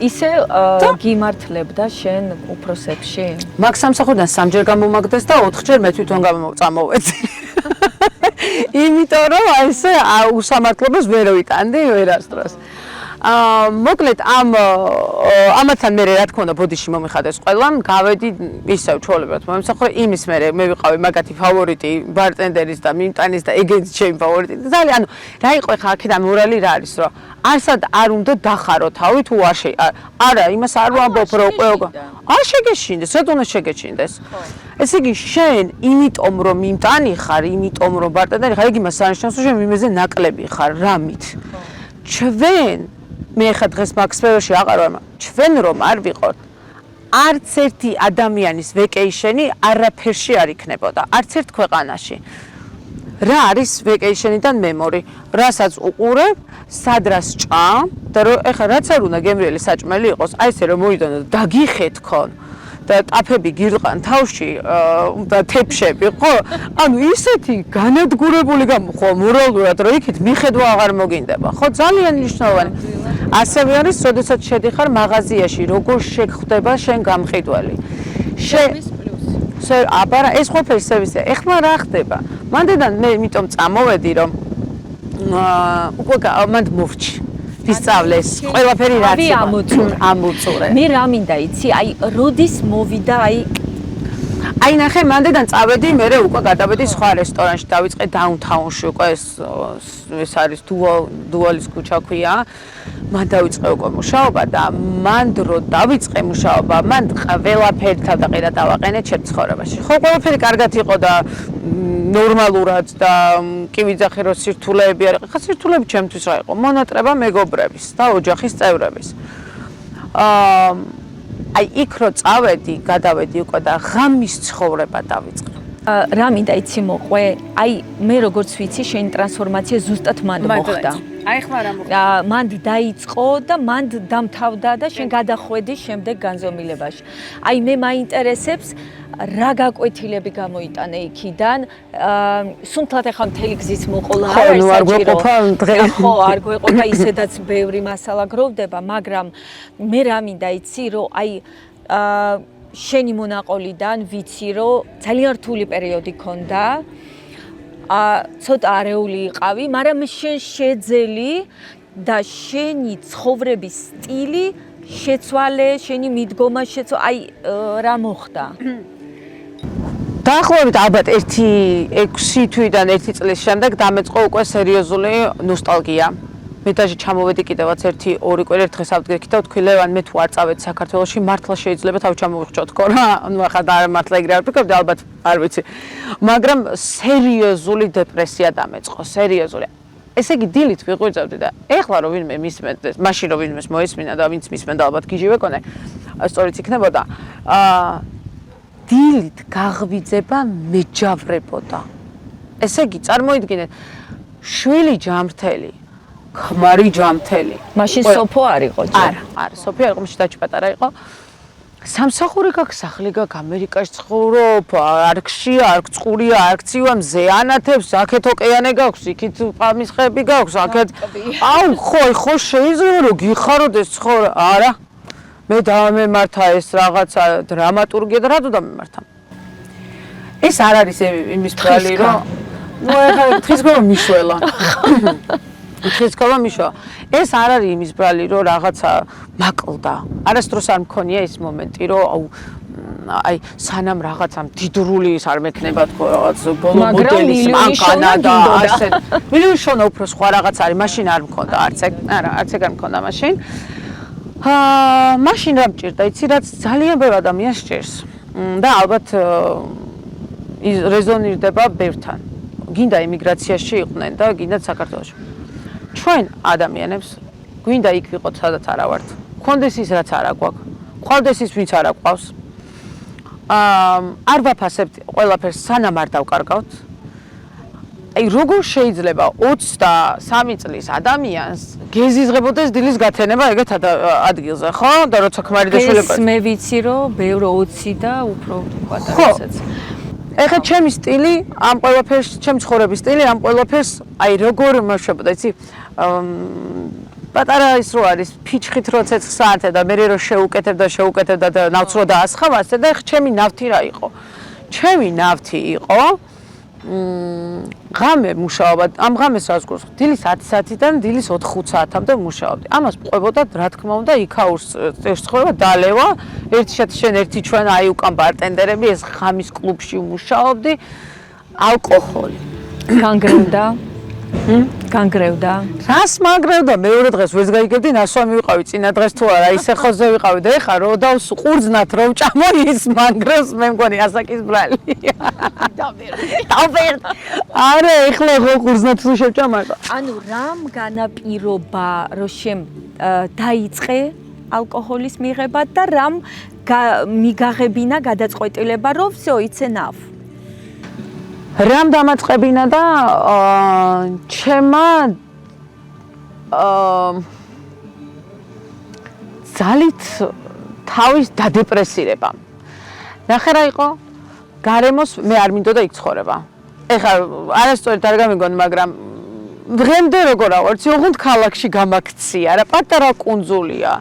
ისე გიმართლებდა შენ უფროსებში? მაგ სამსახურიდან 3 ჯერ გამომაგდეს და 4 ჯერ მე თვითონ წამოვედი. იმიტომ რომ ესე უსამართლობას ვერ ვიტანდი ვერასდროს. მოკლედ ამათთან მე რა თქმა უნდა ბოდიში მომიხადეს ყველამ, გავედი ისევ ჩვეულებრივად მომსახურე იმის მე ვიყავი მაგათი ფავორიტი ბარტენდერის და მიმტანის და ეგეც ჩემი ფავორიტი. ძალიან ანუ რა იყო ხა აქედან მორალი რა არის რომ არსად არ უნდა დახარო თავი თუ არა იმას არ ვამბობ რომ უკვე არ შეგეშინდეს, რატომ შეგეშინდეს? ესე იგი შენ იმიტომ რომ მიმტანი ხარ, იმიტომ რომ ბარტენდერი ხარ, იგი მას არნიშნავს რომ შენ იმეზე ნაკლები ხარ რამით. ჩვენ მე ხა დღეს მაგ სფეროში აღარ ვარ, ჩვენ რომ არ ვიყოთ, არც ერთი ადამიანის ვეკეიშენი არაფერში არ იქნებოდა, არც ერთ ქვეყანაში. რა არის ვეკეიშენიდან მემორი, რასაც უყურებ, სადრას ჭამ და ეხლა რაც არ უნდა გემრიელი საჭმელი იყოს, აი ესე რომ მოიდონ და დაგიხეთქონ და ტაფები გირყან თავში და თეფშები, ხო? ანუ ისეთი განადგურებული ხო მორალურად რომ იქით მიხედვა აღარ მოგინდება, ხო? ძალიან მნიშვნელოვანი. ასევე არის, როდესაც შედიხარ მაღაზიაში, როგორ შეგხვდება შენ გამყიდველი. აბარა ეს ყველაფერი სერვისია. ეხლა რა ხდება? მანდედან მე იმიტომ წამოვედი, რომ უკვე მანდ მოვჭი. ვისწავლეს ყველაფერი რაც ამოწურე. მე რა მინდა იცი, აი როდის მოვიდა აი ნახე მანდედან წავედი, მე უკვე გადავედი სხვა რესტორანში, დავიწყე დაუნთაუნში, უკვე ეს არის დუალის ქუჩა ქვია. მან დავიწყე უკვე მუშაობა და მან დრო დავიწყე მუშაობა, მან ყველაფერი თავდაყირა დავაყენე ჩემ ცხოვრებაში. ხო, ყველაფერი კარგად იყო და ნორმალურად და კი ვიძახე რომ სირთულეები არ იყო. ხა სირთულეები ჩემთვის რა იყო? მონატრება მეგობრების და ოჯახის წევრების. აი იქ რო წავედი, გადავედი უკვე და ღამის ცხოვრება დავიწყე. რა მინდა იცი მოყვე? აი მე როგორც ვიცი, შენი ტრანსფორმაცია ზუსტად მან მოხდა. აი ხმა რა მოხდა? მან დაიწყო და მან დამთავრდა და შენ გადახვედი შემდეგ განზომილებაში. აი მე მაინტერესებს რა გაკვეთილები გამოიტანე იქიდან? სუნთლად ახლა მთელი გზის მოყოლა არ არის საჭირო. ხო, არ გვეყოფა ისედაც ბევრი მასალა გროვდება, მაგრამ მე რა მინდა იცი, რომ აი შენი მონაყოლიდან ვიცი, რომ ძალიან რთული პერიოდი ქონდა. ცოტა არეული იყავი, მაგრამ შენ შეძელი და შენი ცხოვრების სტილი შეცვალე, შენი მიდგომა აი რა მოხდა? დაახლოებით ალბათ 6 თვიდან 1 წლის შემდეგ დამეწყო უკვე სერიოზული ნოსტალგია. მე დაჟე ჩამოვედი კიდევაც 1-2 კვირა დღეს ავდგექი და ვთქვი ლევან მე თუ არ წავედი საქართველოში მართლა შეიძლება თავი ჩამოვიხჭო თქო რა ანუ ახლა და მართლა ეგრე არ ვფიქრობდი ალბათ არ ვიცი მაგრამ სერიოზული დეპრესია დამეწყო სერიოზული ესე იგი დილით ვიღვიძავდი და ეხლა რომ ვინმე მისმენდეს მაშინ რომ ვინმეს მოისმინა და ვინც მისმენდა ალბათ გიჟივე კონე სწორიც იქნებოდა დილით გაღვიძება მეჯავრებოდა ესე იგი წარმოიდგინეთ შვილი ჯამრთელი ხმარი ჯამთელი. მაშინ სოფო არ იყო ჯერ. არა, სოფი არ იყო, მაშინ დაჭი პატარა იყო. სამსახური გაქვს, სახლი გაქვს, ამერიკაში ცხოვრობ, არქში, არქ წყურია, არქცივა, მზე ანათებს, აქეთ ოკეანე გაქვს, იქით პალმის ხეები გაქვს, აქეთ აუ, ხო შეიძლება რომ გიხაროდეს ცხოვრება. არა. მე დავამემართა ეს რაღაცა დრამატურგია და რატო დამემართა? ეს არ არის იმის ბრალი, რომ ნუ ეხლა თხის გომა მიშველა. ხესკოლა მიშო. ეს არ არის იმის ბრალი, რომ რაღაცა მაკლდა. არასდროს არ მქონია ის მომენტი, რომ აი სანამ რაღაცა მდიდრული ის არ მექნება თქო რაღაც ბოლო მოდელის მანქანა და ასე. მილიონი შონა უფრო სხვა რაღაც არის, მაშინ არ მქონდა არც ეგ, არა, არც ეგ არ მქონდა მაშინ. მაშინ რა მჭირდა, იცი რაც ძალიან ბევრ ადამიანს სჭირს. და ალბათ რეზონირდება ბევრთან. გინდა იმიგრაციაში იყვნენ და გინდა საქართველოში. ჩვენ ადამიანებს გვინდა იქ ვიყოთ, სადაც არა ვართ. გქონდეს ის, რაც არა გვაქვს. გყავდეს ის, ვინც არა გყავს. არ ვაფასებთ ყველაფერს, სანამ არ დავკარგავთ. აი როგორ შეიძლება 23 წლის ადამიანს გეზიზღებოდეს დილის გათენება ეგეთ ადგილზე, ხო? და როცა ქმარიდაშვილი ეს მე ვიცი, რომ ბევრ 20 და უფრო პატარასაც. ეხლა ჩემი სტილი ამ ყველაფერს, ჩემი ცხოვრების სტილი ამ ყველაფერს, აი როგორ მოშებოდა, იცი? პატარა ის რო არის, ფიჩხით რო ცეცხლ საათზე და მე რო შეუკეთებ და ნავთრო დაასხავ ასე და ეხლა ჩემი ნავთი რა იყო? ჩემი ნავთი იყო ღამე მუშაობა, ამ ღამეს რას გქოს? დილის 10 საათიდან დილის 4-5 საათამდე მუშაობდი. ამას ყვებოდა, რა თქმა უნდა, იქაურს ცხოვრება დალევა. ერთი ჩვენ აი უკან ბარტენდერები, ეს ღამის კლუბში მუშაობდი. ალკოჰოლი. განგრევდა. რას მაგრევდა? მეორე დღეს ვერც გაიგებდი, ნასვამი ვიყავი, წინა დღეს თუ არა, ისე ხოზე ვიყავი და ეხა რო ყურძნათ რომ ჭამო ის მაგრევს, მე მგონი ასაკის ბრალი. დავერდი. არა, ეხლა ხო ყურძნათ თუ შევჭამარ. ანუ რამ განაპირობა რომ დაიწყე ალკოჰოლის მიღება და რამ მიგაღებინა გადაწყვეტილება რომ всё იცე ნავ. რამ დამაწყებინა და ჩემმა ძალით თავის დაdepressირება. ნახე რა იყო? გარემოს მე არ მინდოდა იქ ცხოვრება. ეხლა არასწორად არ გამიგონ, მაგრამ დღემდე როგორ ავარცი, ოღონდ ქალაქში გამაქცია რა, პატარა კუნძულია.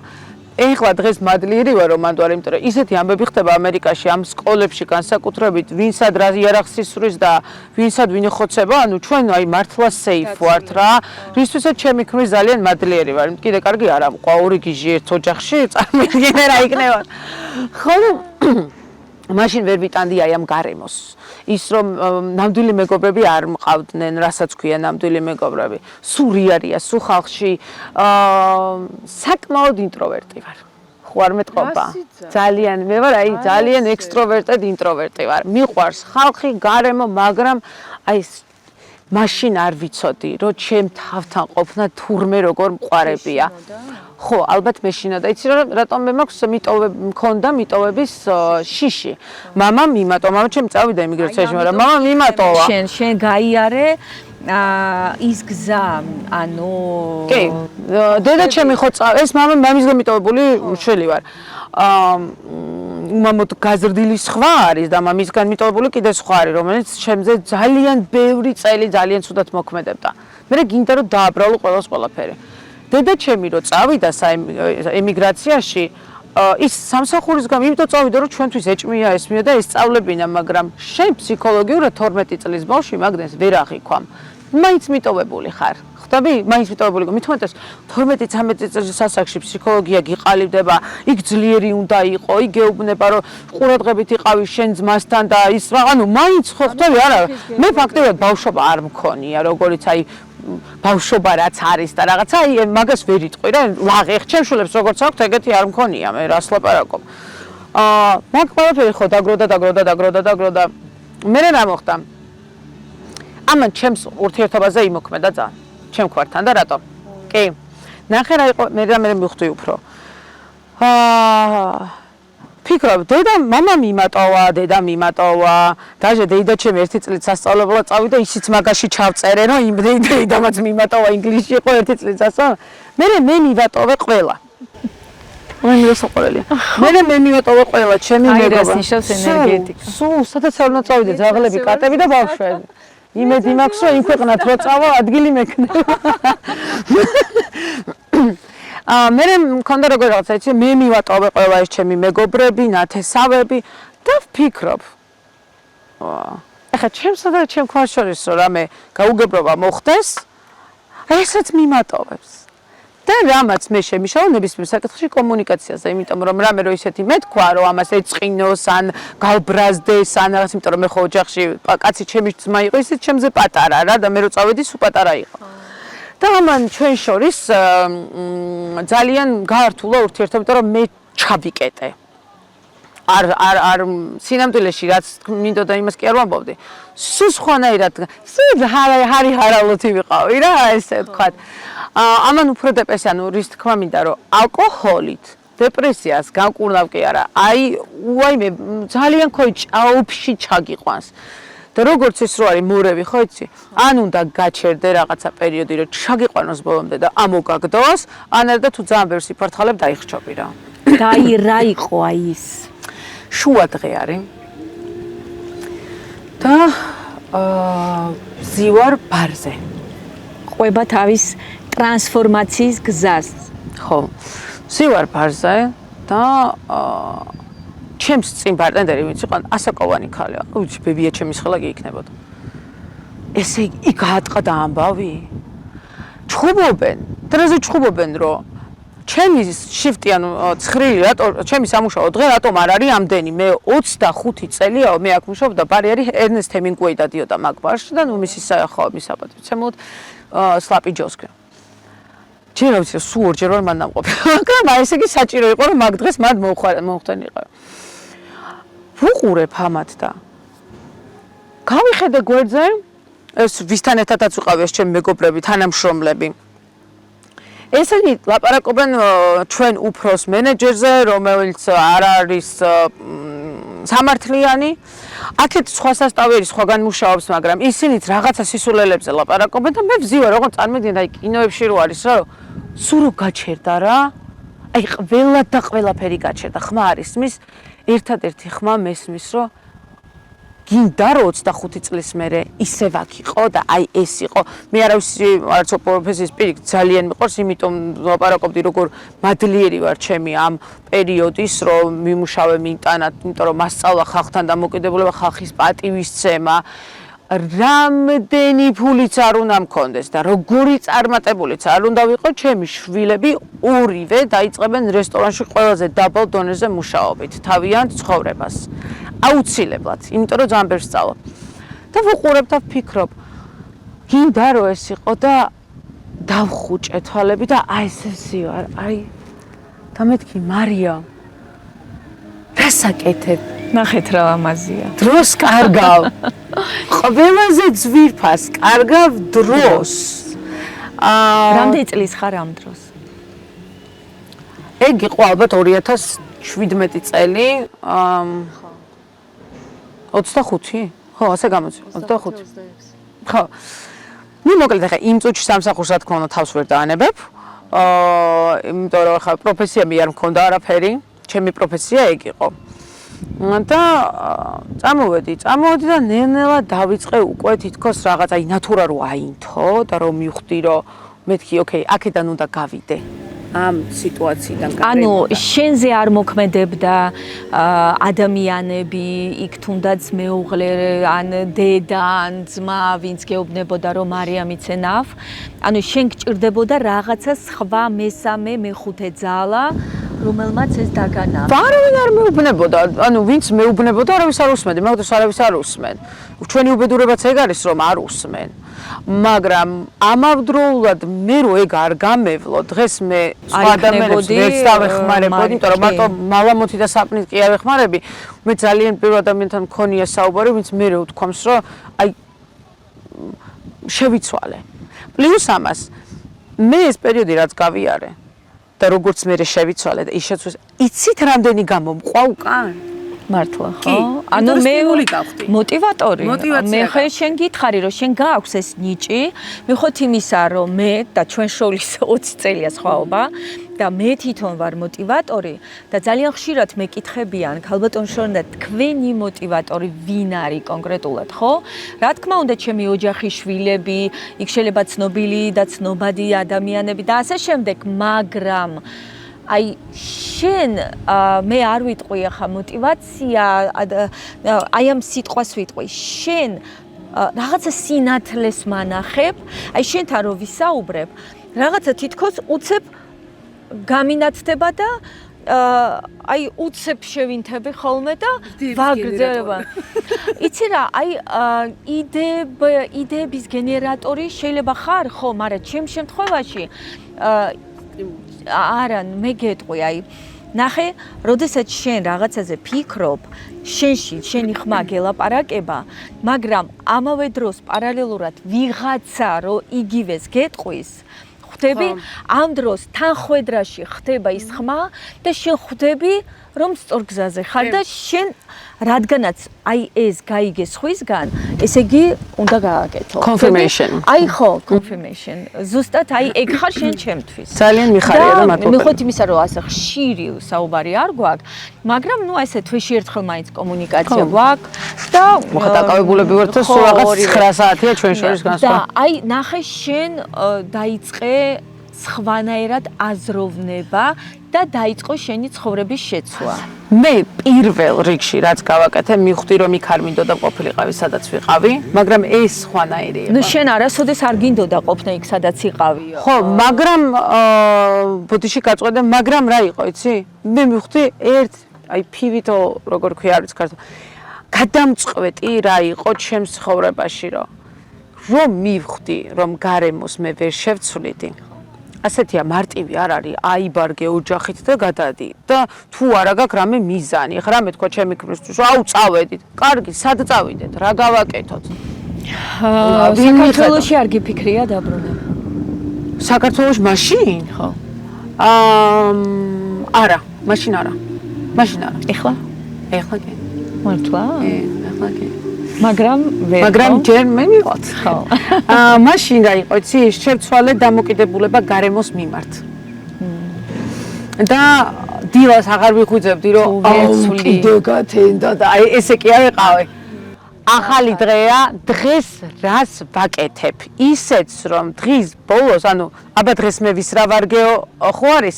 ეხლა დღეს მადლიერი ვარ რომ მანდ ვარ, იმიტომ რომ ისეთი ამბები ხდება ამერიკაში ამ სკოლებში განსაკუთრებით, ვინსად რა იარაღს ისვრის და ვინსად ვინ ეხოცება, ანუ ჩვენ აი მართლა safe ვართ რა. რისთვისაც ჩემი ქმრის ძალიან მადლიერი ვარ. კიდე კარგი არა, ყვაური გიჟი ერთ ოჯახში წარმოიდგინე რა იქნება. ხო მაშინ ვერ ვიტანდი აი ამ გარემოს. ის რომ ნამდვილი მეგობრები არ მყავდნენ, რასაც ქვია ნამდვილი მეგობრები. სულ იარია, სულ ხალხში საკმაოდ ინტროვერტი ვარ. ხო არ მეტყობა? ძალიან მე ვარ აი ძალიან ექსტროვერტად ინტროვერტი ვარ. მიყვარს ხალხი, გარემო, მაგრამ აი მაშინ არ ვიცოდი, რომ ჩემ თავთან ყოფნა თურმე როგორ მყარებია. ხო, ალბათ მეშინოდა. იცი რომ რატომ მე მაქვს მქონდა მიტოვების შიში. მამამ იმატო, მამამ ჩემი წავიდა იმიგრაციაში, მაგრამ მამამ იმატოვა. შენ გაიარე ის გზა, ანუ კი, დედა ჩემი ხო ეს მამისგან მიტოვებული შვილი ვარ. უმამოდ გაზრდილი სხვა არის და მამისგან მიტოვებული კიდე სხვა არის, რომელიც ჩემზე ძალიან ბევრი წელი ძალიან ცუდად მოქმედებდა. მე გინდა რომ დააბრალო ყველაფერი. დედა ჩემი რო წავიდა ემიგრაციაში, ის სამსახურის გამო, იმიტომ წავიდა რომ ჩვენთვის ეჭმია ესმია და ესწავლებინა, მაგრამ შენ ფსიქოლოგიურად 12 წლის ბავშვი მაგდენს ვერ აღიქვამ. მაინც მიტოვებული ხარ. ხვდები? მაინც მიტოვებული. მithumetes 12-13 წლის სასაკში ფსიქოლოგია გიყალიბდება, იქ ძლიერი უნდა იყო, იქ გეუბნება რომ ყურადღებით იყავი შენ ძმასთან და ის რა, ანუ მაინც ხო ხვდები არა? მე ფაქტობრივად ბავშვობა არ მქონია, როგორიც აი ბავშვობა რაც არის და რაღაცა, აი მაგას ვერ იტყვი რა, ლაღი, ჩემ შულებს როგორც აქვთ, ეგეთი არ მქონია, მე რას ლაპარაკობ. მაგ ყველაფერი ხო დაგროდა. მე რა მოხდა? ამან ჩემს ურთიერთობაზე იმოქმედა ძალიან. ჩემ ქვართან და რატომ? კი. ნახე რა იყო, მე მივხვდი უფრო. ფიქრობ, მამამ იმატოვა, დედამ იმატოვა, დაჟე დეიდაჩემ ერთი წლით სასწავლებლად წავიდა, ისიც მაგაში ჩავწერე, რომ იმ დედამაც მიმატოვა ინგლისში იყო ერთი წლით სასწავლებლად. მე მივატოვე ყველა. მე მივასაყოლელია. მე მივატოვე ყველა, ჩემი მეგობრები. აი, ნიშნავს ენერგეტიკა. სულ, სადაც არ უნდა წავიდე, ძაღლები, კატები და ბავშვები. იმედი მაქვს, რომ იმ ქვეყნად რო წავა, ადგილი მექნება. მე მქონდა როგორ რაღაცა, იცი, მე მივატოვე ყველა ეს ჩემი მეგობრები, ნათესავები და ვფიქრობ. ეხლა ჩემსა და ჩემ ქვას შორის რომ რამე გაუგებრობა მოხდეს, ესაც მიმატოვებს. და რამაც მე შემიშავა ნებისმიერ საკითხში კომუნიკაციაზე, იმიტომ რომ რამე რო ისეთი მეთქვა, რომ ამას ეწყინოს, ან გავბრაზდეს, ან რაღაც, იმიტომ რომ მე ხო ოჯახში კაცი ჩემი ძმა იყო, ისიც ჩემზე პატარა რა და მე რო წავედი, სულ პატარა იყო. და ამან ჩვენ შორის ძალიან გაართულა ურთიერთობა, რომ მე ჩავიკეტე. არ სინამდვილეში რაც მინდოდა იმას კი არ ვამბობდი. სულ სხვანაირად ჰარი ჰარალოთი ვიყავი რა ესე ვთქვათ. ამან უფრო დეპრესია, ანუ რის თქმა მინდა რომ ალკოჰოლით დეპრესიას განკურნავ კი არა. აი უაიმე ძალიან ხოი ჭაობში ჩაგიყვანს. და როგორც ის რო არის მორევი ხო იცი? ან უნდა გაჩერდე რაღაცა პერიოდი რომ ჩაგიყვანოს ბოლომდე და ამოგაგდოს, ან არა და თუ ძალიან ბევრ სიფართხალებ დაიხჭობი რა. და აი რა იყო აი ის? შუა დღე არის. და ზივარ ბარზე. ყვება თავის ტრანსფორმაციის გზას. ხო. ზივარ ბარზე და ჩემს წინ პარტნიორი ვინც იყო ასაკოვანი ქალი. ვიცი, ბებია ჩემის ხელა კი იქნებოდა. ესე იქ გაატყდა ამბავი. ჩხუბობენ, დროზე ჩხუბობენ რომ ჩემი შიფტი ანუ ცხრილი რატო ჩემი სამუშაო დღე რატომ არ არის ამდენი მე 25 წელია მე აქ მუშაობ და ბარიერი ერნესტ ჰემინგუეი დადიოდა მაგ ბარში და ნუ მისი საერთო საპატივცემლოდ სლაპი ჯოსკი ჯერ ვიცი სულ ორჯერ ვარ მან დამყოფი მაგრამ აი ესე იგი საჭირო იყო რომ მაგ დღეს მათ მოხდენიყო ვუყურებ ამათ და გავიხედე გვერდზე ეს ვისთან ერთადაც ვიყავი ეს ჩემი მეგობრები თანამშრომლები ესენი ლაპარაკობენ ჩვენ უფროს მენეჯერზე, რომელიც არ არის სამართლიანი. აქეთ სხვა სასტავი სხვაგან მუშაობს, მაგრამ ისინიც რაღაცა სისულელებზე ლაპარაკობენ და მე ვზივარ, როგორ წარმოვიდგინე, აი კინოებში რო არის რა, სულ რო გაჩერდა რა. აი ყველა და ყველაფერი გაჩერდა. ხმა არის მის, ერთადერთი ხმა მესმის, რომ გინდა რომ 25 წლის მერე ისევ აქ იყო და აი ეს იყო მე არავისი არც პროფესიის პირი ძალიან მიყვარს იმიტომ ლაპარაკობდი როგორ მადლიერი ვარ ჩემი ამ პერიოდის რომ მიმუშავე მინტანად იმიტომ რომ მასწავლა ხალხთან დამოკიდებულება ხალხის პატივისცემა რამდენი ფულიც არ უნდა მქონდეს და როგორი წარმატებულიც არ უნდა ვიყო ჩემი შვილები ორივე დაიწყებენ რესტორანში ყველაზე დაბალ დონეზე მუშაობით თავიანთ ცხოვრებას აუცილებლად, იმიტომ რომ ძალიან ბევრს სწავლობ. და ვუყურებ და ვფიქრობ, გინდა რომ ეს იყო და დავხუჭე თვალები და აი ესე ვარ, აი და მეთქი მარია დასაკეთებ, ნახეთ რა ამაზია. დროს კარგავ. ყველაზე ძვირფას კარგავ დროს. რამდენი წლის ხარ ამ დროს? ეგ იყო ალბათ 2017 წელი, 25? ხო, ასე გამოწვია. 25. ხო. ნუ მოკლედ ახლა იმ წუთში სამსახურს რა თქმა უნდა თავს ვერ დაანებებ. იმიტომ რომ ახლა პროფესია მე არ მქონდა არაფერი. ჩემი პროფესია ეგ იყო. და წამოვედი და ნელ-ნელა დავიწყე უკვე თითქოს რაღაც აი ნატურა რო აინთო და რომ მივხვდი რომ მეთქი ოკეი, აქედან უნდა გავიდე. ამ სიტუაციიდან ანუ შენზე არ მოქმედებდა ადამიანები, იქ თუნდაც მეუღლე, ან დედა, ან ძმა, ვინც გეუბნებოდა რომ მარიამ იცენავ. ანუ შენ გჭირდებოდა რაღაცა სხვა მესამე, მეხუთე ძალა, რომელმაც ეს დაგანა. არავინ არ მეუბნებოდა, ანუ ვინც მეუბნებოდა, არავის არ უსმენდი, მაგდროს არავის არ უსმენ. ჩვენი უბედურებაც ეგ არის რომ არ უსმენ. მაგრამ ამავდროულად მე რო ეგ არ გამევლო დღეს მე სხვა ადამიანებს ვერც დავეხმარებოდი იმიტომ რომ მარტო მალამოთი და საპნით კი არ ვეხმარები მე ძალიან პირველ ადამიანთან მქონია საუბარი ვინც მე რო უთქვამს რომ აი შევიცვალე პლუს ამას მე ეს პერიოდი რაც გავიარე და როგორც მე შევიცვალე და ის შეცვალე იცით რამდენი გამომყვა უკან მართლა ხო? ანუ მე მოტივატორი. მე ხე შენ გითხარი რომ შენ გააქვს ეს ნიჭი, მიხოთ იმისა რომ მე და ჩვენ შოულის 20 წელია სხვაობა და მე თვითონ ვარ მოტივატორი და ძალიან ხშირად მეკითხებიან ქალბატონ შორნა თქვენი მოტივატორი ვინ არის კონკრეტულად, ხო? რა თქმა უნდა ჩემი ოჯახის შვილები, იქ შეიძლება ცნობილი და ცნობადი ადამიანები და ასე შემდეგ, მაგრამ აი შენ მე არ ვიტყვი ახლა мотиваცია აი ამ სიტყვას ვიტყვი შენ რაღაცა სინათლეს მანახებ აი შენთან რო ვისაუბრებ რაღაცა თითქოს უცებ გამინათდება და აი უცებ შევინთები ხოლმე და ვაგრძელება იცი რა აი იდეების გენერატორი შეიძლება ხარ ხო მაგრამ ჩემ შემთხვევაში არა, მე გეტყვი, აი ნახე, როდესაც შენ რაღაცაზე ფიქრობ, შენში შენი ხმა გელაპარაკება, მაგრამ ამავე დროს პარალელურად ვიღაცა რო იგივეს გეტყვის, ხვდები, ამ დროს თანხვედრაში ხდება ის ხმა და შენ ხვდები, რომ სწორ გზაზე ხარ და შენ რადგანაც აი ეს გაიგე სხვისგან, ესე იგი უნდა გააკეთო. Confirmation. აი ხო, confirmation. ზუსტად აი ეგ ხარ შენ ჩემთვის. ძალიან მიხარია და მადლობა. მიხოთ იმისა, რომ ასე ხშირი საუბარი არ გვაქვს, მაგრამ ნუ ესე თვეში ერთხელ მაინც კომუნიკაცია გვაქვს და მოხდა აკავებულები ვართ და სულ რაღაც 9 საათია ჩვენ შორის განსვლა. და აი ნახე შენ დაიწყე სხვანაირად აზროვნება და დაიწყო შენი ცხოვრების შეცვლა. მე პირველ რიგში რაც გავაკეთე, მივხვდი რომ იქ არ მინდოდა ყოფილიყავი, სადაც ვიყავი, მაგრამ ეს სხვანაირი იყო. ნუ შენ არასოდეს არ გინდოდა ყოფნა იქ, სადაც იყავიო. ხო, მაგრამ ბოდიში გაწყვეტე, მაგრამ რა იყო, იცი? მე მივხვდი აი ფივითო როგორ ქვია, არ ვიცი ქართულ. გადამწყვეტი რა იყო ჩემს ცხოვრებაში, რომ მივხვდი, რომ გარემოს მე ვერ შევცვლიდი. ასეთია მარტივი არ არის, აიბარგე ოჯახით და გადადი და თუ არა გაქვს რამე მიზანი, ხა რამე თქვა ჩემი ქმრისთვის, აუ წავედით. კარგი, სად წავიდეთ? რა გავაკეთოთ? საქართველოში არ გიფიქრია დაბრუნება? საქართველოში მაშინ? ხო. არა, მაშინ არა. მაშინ არა. ეხლა? ეხლა კი. მართლა? ეხლა კი. მაგრამ ჯერ მე მივყოთ. ხო. მაშინ რა იყო, იცი, შეცვალე დამოკიდებულება გარემოს მიმართ. და დილას აღარ ვიხვიძებდი, რომ კიდე გათენდა და აი ესე კი არ ეყავე. ახალი დღეა, დღეს რას ვაკეთებ? ისეც რომ დღის ბოლოს, ანუ აბა დღეს მე ვის რა ვარგეო ხო არის?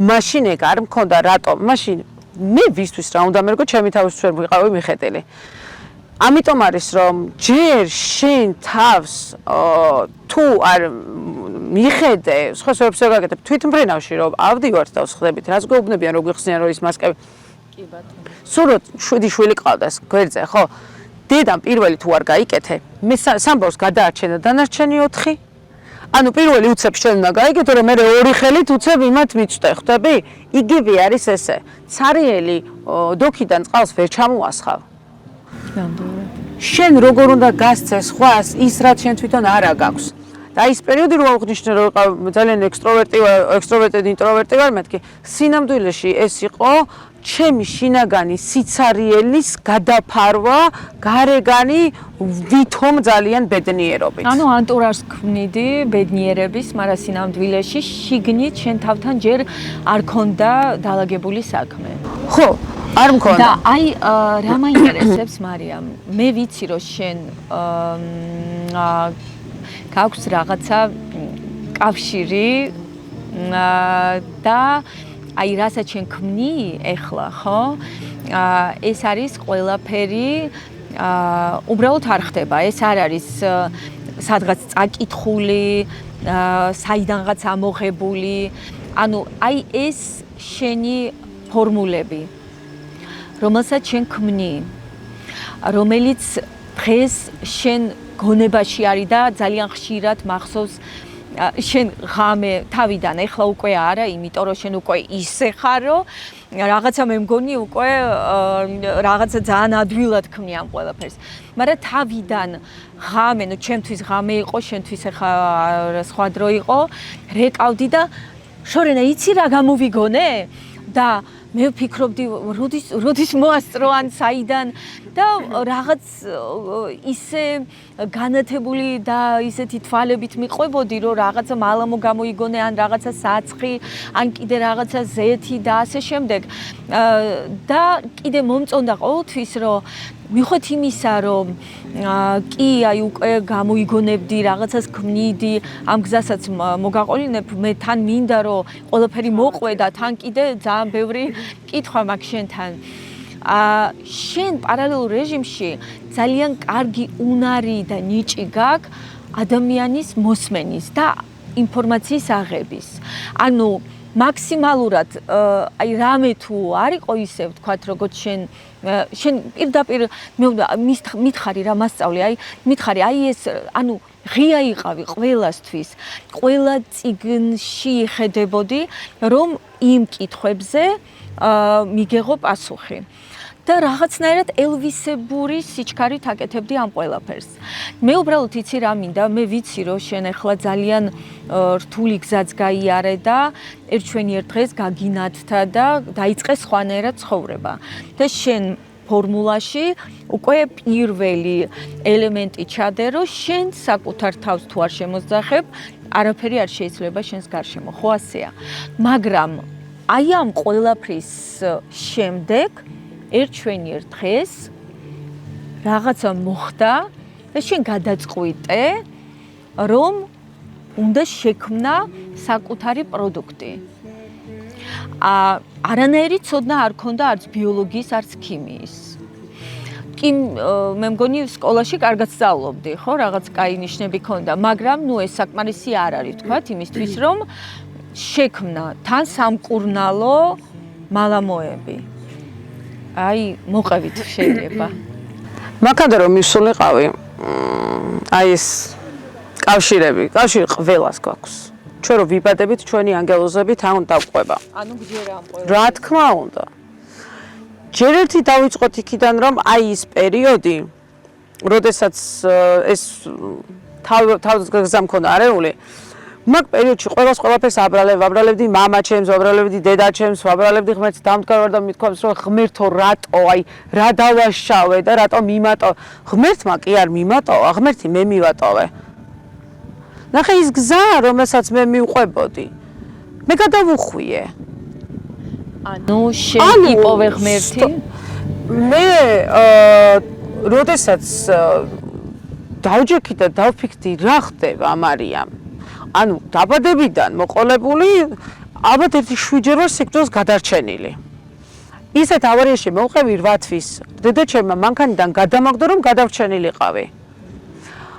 მაშინ ეგ არ მქონდა, რატომ? მაშინ მე ვისთვის რა უნდა მერგო, ჩემი თავისთვის ვერ ვიყავი მიხედელი. ამიტომ არის რომ ჯერ შენ თავს თუ არ მიხედე, სხვა სერვისს არ გაკეთებ, თვითმფრინავში რომ ავდივართ და ვსხდებით, რას გვეუბნებიან, რომ გვიხსნიან რომ ის მასკები. კი ბატონო. სულოთ 7 შვილი ყავდეს გვერდზე, ხო? დედამ პირველი თუ არ გაიკეთე, მე სამბავს გადაარჩენა დანარჩენი 4. ანუ პირველი უცებ შენ უნდა გაიგეთო, რომ მე 2 ხელით უცებ იმათ მიწვდე, ხვდები? იგივე არის ესე. ცარიელი დოქიდან წყალს ვერ ჩამოასხავ. შენ როგორ უნდა გასცე სხვას ის რაც შენ თვითონ არა გაქვს. და ის პერიოდი რომ აღნიშნე რომ ძალიან ექსტროვერტი ინტროვერტი ვარ მეთქი, სინამდვილეში ეს იყო ჩემი შინაგანი სიცარიელის გადაფარვა, გარეგანი ვითომ ძალიან ბედნიერობით. ანუ ანტურაჟს ქმნიდი ბედნიერების, მაგრამ სინამდვილეში შიგნით შენ თავთან ჯერ არ ქონდა დაალაგებული საქმე. ხო, არ მქონდა. და აი რა მაინტერესებს მარიამ, მე ვიცი რომ შენ გაქვს რაღაცა კავშირი და აი რასაც შენ ქმნი ეხლა, ხო? ეს არის ყველაფერი უბრალოდ არ ხდება. ეს არ არის სადღაც წაკითხული, საიდანღაც ამოღებული. ანუ აი ეს შენი ფორმულები, რომელსაც შენ ქმნი, რომელიც დღეს შენ გონებაში არის და ძალიან ხშირად მახსოვს შენ ღამე თავიდან, ეხლა უკვე არა, იმიტომ რომ შენ უკვე ისე ხარ, რომ რაღაცა მე მგონი უკვე რაღაცა ძალიან ადვილად ქმნი ამ ყველაფერს. მაგრამ თავიდან ღამე, ნუ ჩემთვის ღამე იყო, შენთვის ეხლა სხვა დრო იყო, რეკავდი და შორენა იცი რა გამოვიგონე? და მე ვფიქრობდი, როდის მოასწრო ან საიდან და რაღაც ისე განათებული და ისეთი თვალებით მიყვებოდი, რომ რაღაცა მალამო გამოიგონე ან რაღაცა საცხი, ან კიდე რაღაცა ზეთი და ასე შემდეგ. და კიდე მომწონდა ყოველთვის, რომ მიხვეთ იმისა, რომ კი აი უკვე გამოიგონებდი, რაღაცას ქმნიდი, ამ გზასაც მოგაყოლინებ, მე თან მინდა რომ ყველაფერი მოყვე და თან კიდე ძალიან ბევრი კითხვა მაქვს შენთან. შენ პარალელურ რეჟიმში ძალიან კარგი უნარი და ნიჭი გაქვს ადამიანის მოსმენის და ინფორმაციის აღების. ანუ მაქსიმალურად აი რამე თუ არ იყო ისე ვთქვათ, როგორც შენ პირდაპირ მითხარი რა მასწავლე, აი მითხარი, აი ეს ანუ ღია იყავი ყველასთვის. ყველა წიგნში იხედებოდი, რომ იმ კითხვებზე მიგეღო პასუხი. და რაღაცნაირად ელვისებური სიჩქარით აკეთებდი ამ ყველაფერს. მე უბრალოდ იცი რა მინდა, მე ვიცი რომ შენ ახლა ძალიან რთული გზაც გაიარე და ერთშვენიერ დღეს გაგინათთა და დაიწყე სხვანაირად ცხოვრება. და შენ ფორმულაში უკვე პირველი ელემენტი ჩადე, რომ შენ საკუთარ თავს თუ არ შემოძახებ, არაფერი არ შეიძლება შენს გარშემო, ხო ასეა. მაგრამ აი ამ ყველაფრის შემდეგ ერთშვენიერ დღეს რაღაცა მოხდა და შენ გადაწყვიტე, რომ უნდა შექმნა საკუთარი პროდუქტი. არანაირი ცოდნა არ ქონდა არც ბიოლოგიის, არც ქიმიის. კი მე მგონი სკოლაში კარგად სწავლობდი, ხო, რაღაც კაი ნიშნები ქონდა, მაგრამ ნუ ეს საკმარისი არ არის, თქვათ, იმისთვის, რომ შექმნა თან სამკურნალო მალამოები. აი, მოყევით შეიძლება. მაგადა რომ მისულიყავი, აი ეს კავშირი ყველას გვაქვს. ჩვენ რო ვიბადებით, ჩვენი ანგელოზებით ამ დავყვება. ანუ გჯერა ამ ყველა. რა თქმა უნდა. ჯერ ერთი დავიწყოთ იქიდან, რომ აი ის პერიოდი, როდესაც ეს თავის გზა მქონდა არეული, მაგ პერიოდში ყველაფერს აბრალებდი მამა ჩემს, აბრალებდი დედა ჩემს, აბრალებდი ღმერთს დამდგარ და მithქვამს, რომ ღმერთო რატო, აი რა დავაშავე და რატო მიმატო. ღმერთმა კი არ მიმატოვა, ღმერთი მე მივატოვე. ნახე ის გზა, რომელსაც მე მივყვებოდი. მე გადავუხვიე. ანუ შენ იპოვე ღმერთი? მე როდესაც დავჯექი და დავფიქრდი რა ხდება მარიამ. ანუ დაბადებიდან მოყოლებული ალბათ ერთი 7 ჯერ ვარ სიკვდილს გადარჩენილი. ისეთ ავარიაში მოვყევი 8 თვის. დედაჩემმა მანქანიდან გადამაგდო რომ გადარჩენილიყავი.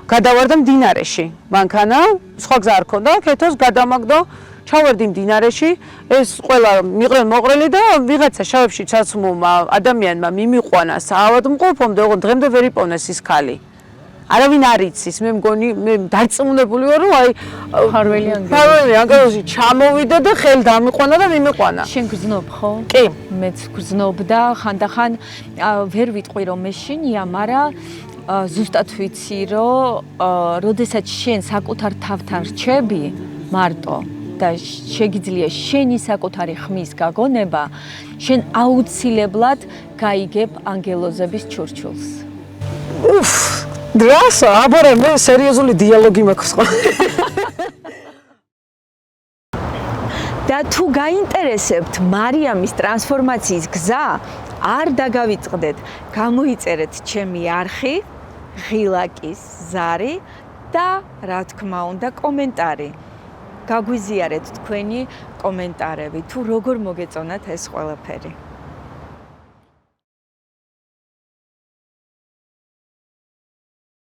გადავარდა მდინარეში. მანქანა, სხვა გზა არ ქონდა, ქეთოს გადამაგდო, ჩავარდი მდინარეში, ეს ყველა მიყრენ მოყრელი და ვიღაცა შავებში ცაცმულმა ადამიანმა მიმიყვანა საავადმყოფომდე, ოღონდ დღემდე ვერ იპოვნეს ის ქალი. არავინ არ იცის, მე მგონი მე დარწმუნებული ვარ, რომ აი ფარველი ანგელოზი ჩამოვიდა და ხელი დამიყვანა და მიმიყვანა. შენ გრძნობ ხო? კი. მეც გრძნობ და ხანდახან ვერ ვიტყვი რომ მეშინია, მაგრამ ზუსტად ვიცი რომ როდესაც შენ საკუთარ თავთან რჩები მარტო და შეგიძლია შენი საკუთარი ხმის გაგონება, შენ აუცილებლად გაიგებ ანგელოზების ჩურჩულს. უფ დრასა, აბარე მე სერიოზული დიალოგი მაქვს ხო? და თუ გაინტერესებთ მარიამის ტრანსფორმაციის გზა, არ დაგავიწყდეთ, გამოიწერეთ ჩემი არხი, ღილაკის ზარი და რა თქმა უნდა კომენტარი. გაგვიზიარეთ თქვენი კომენტარები, თუ როგორ მოგეწონათ ეს ყველაფერი.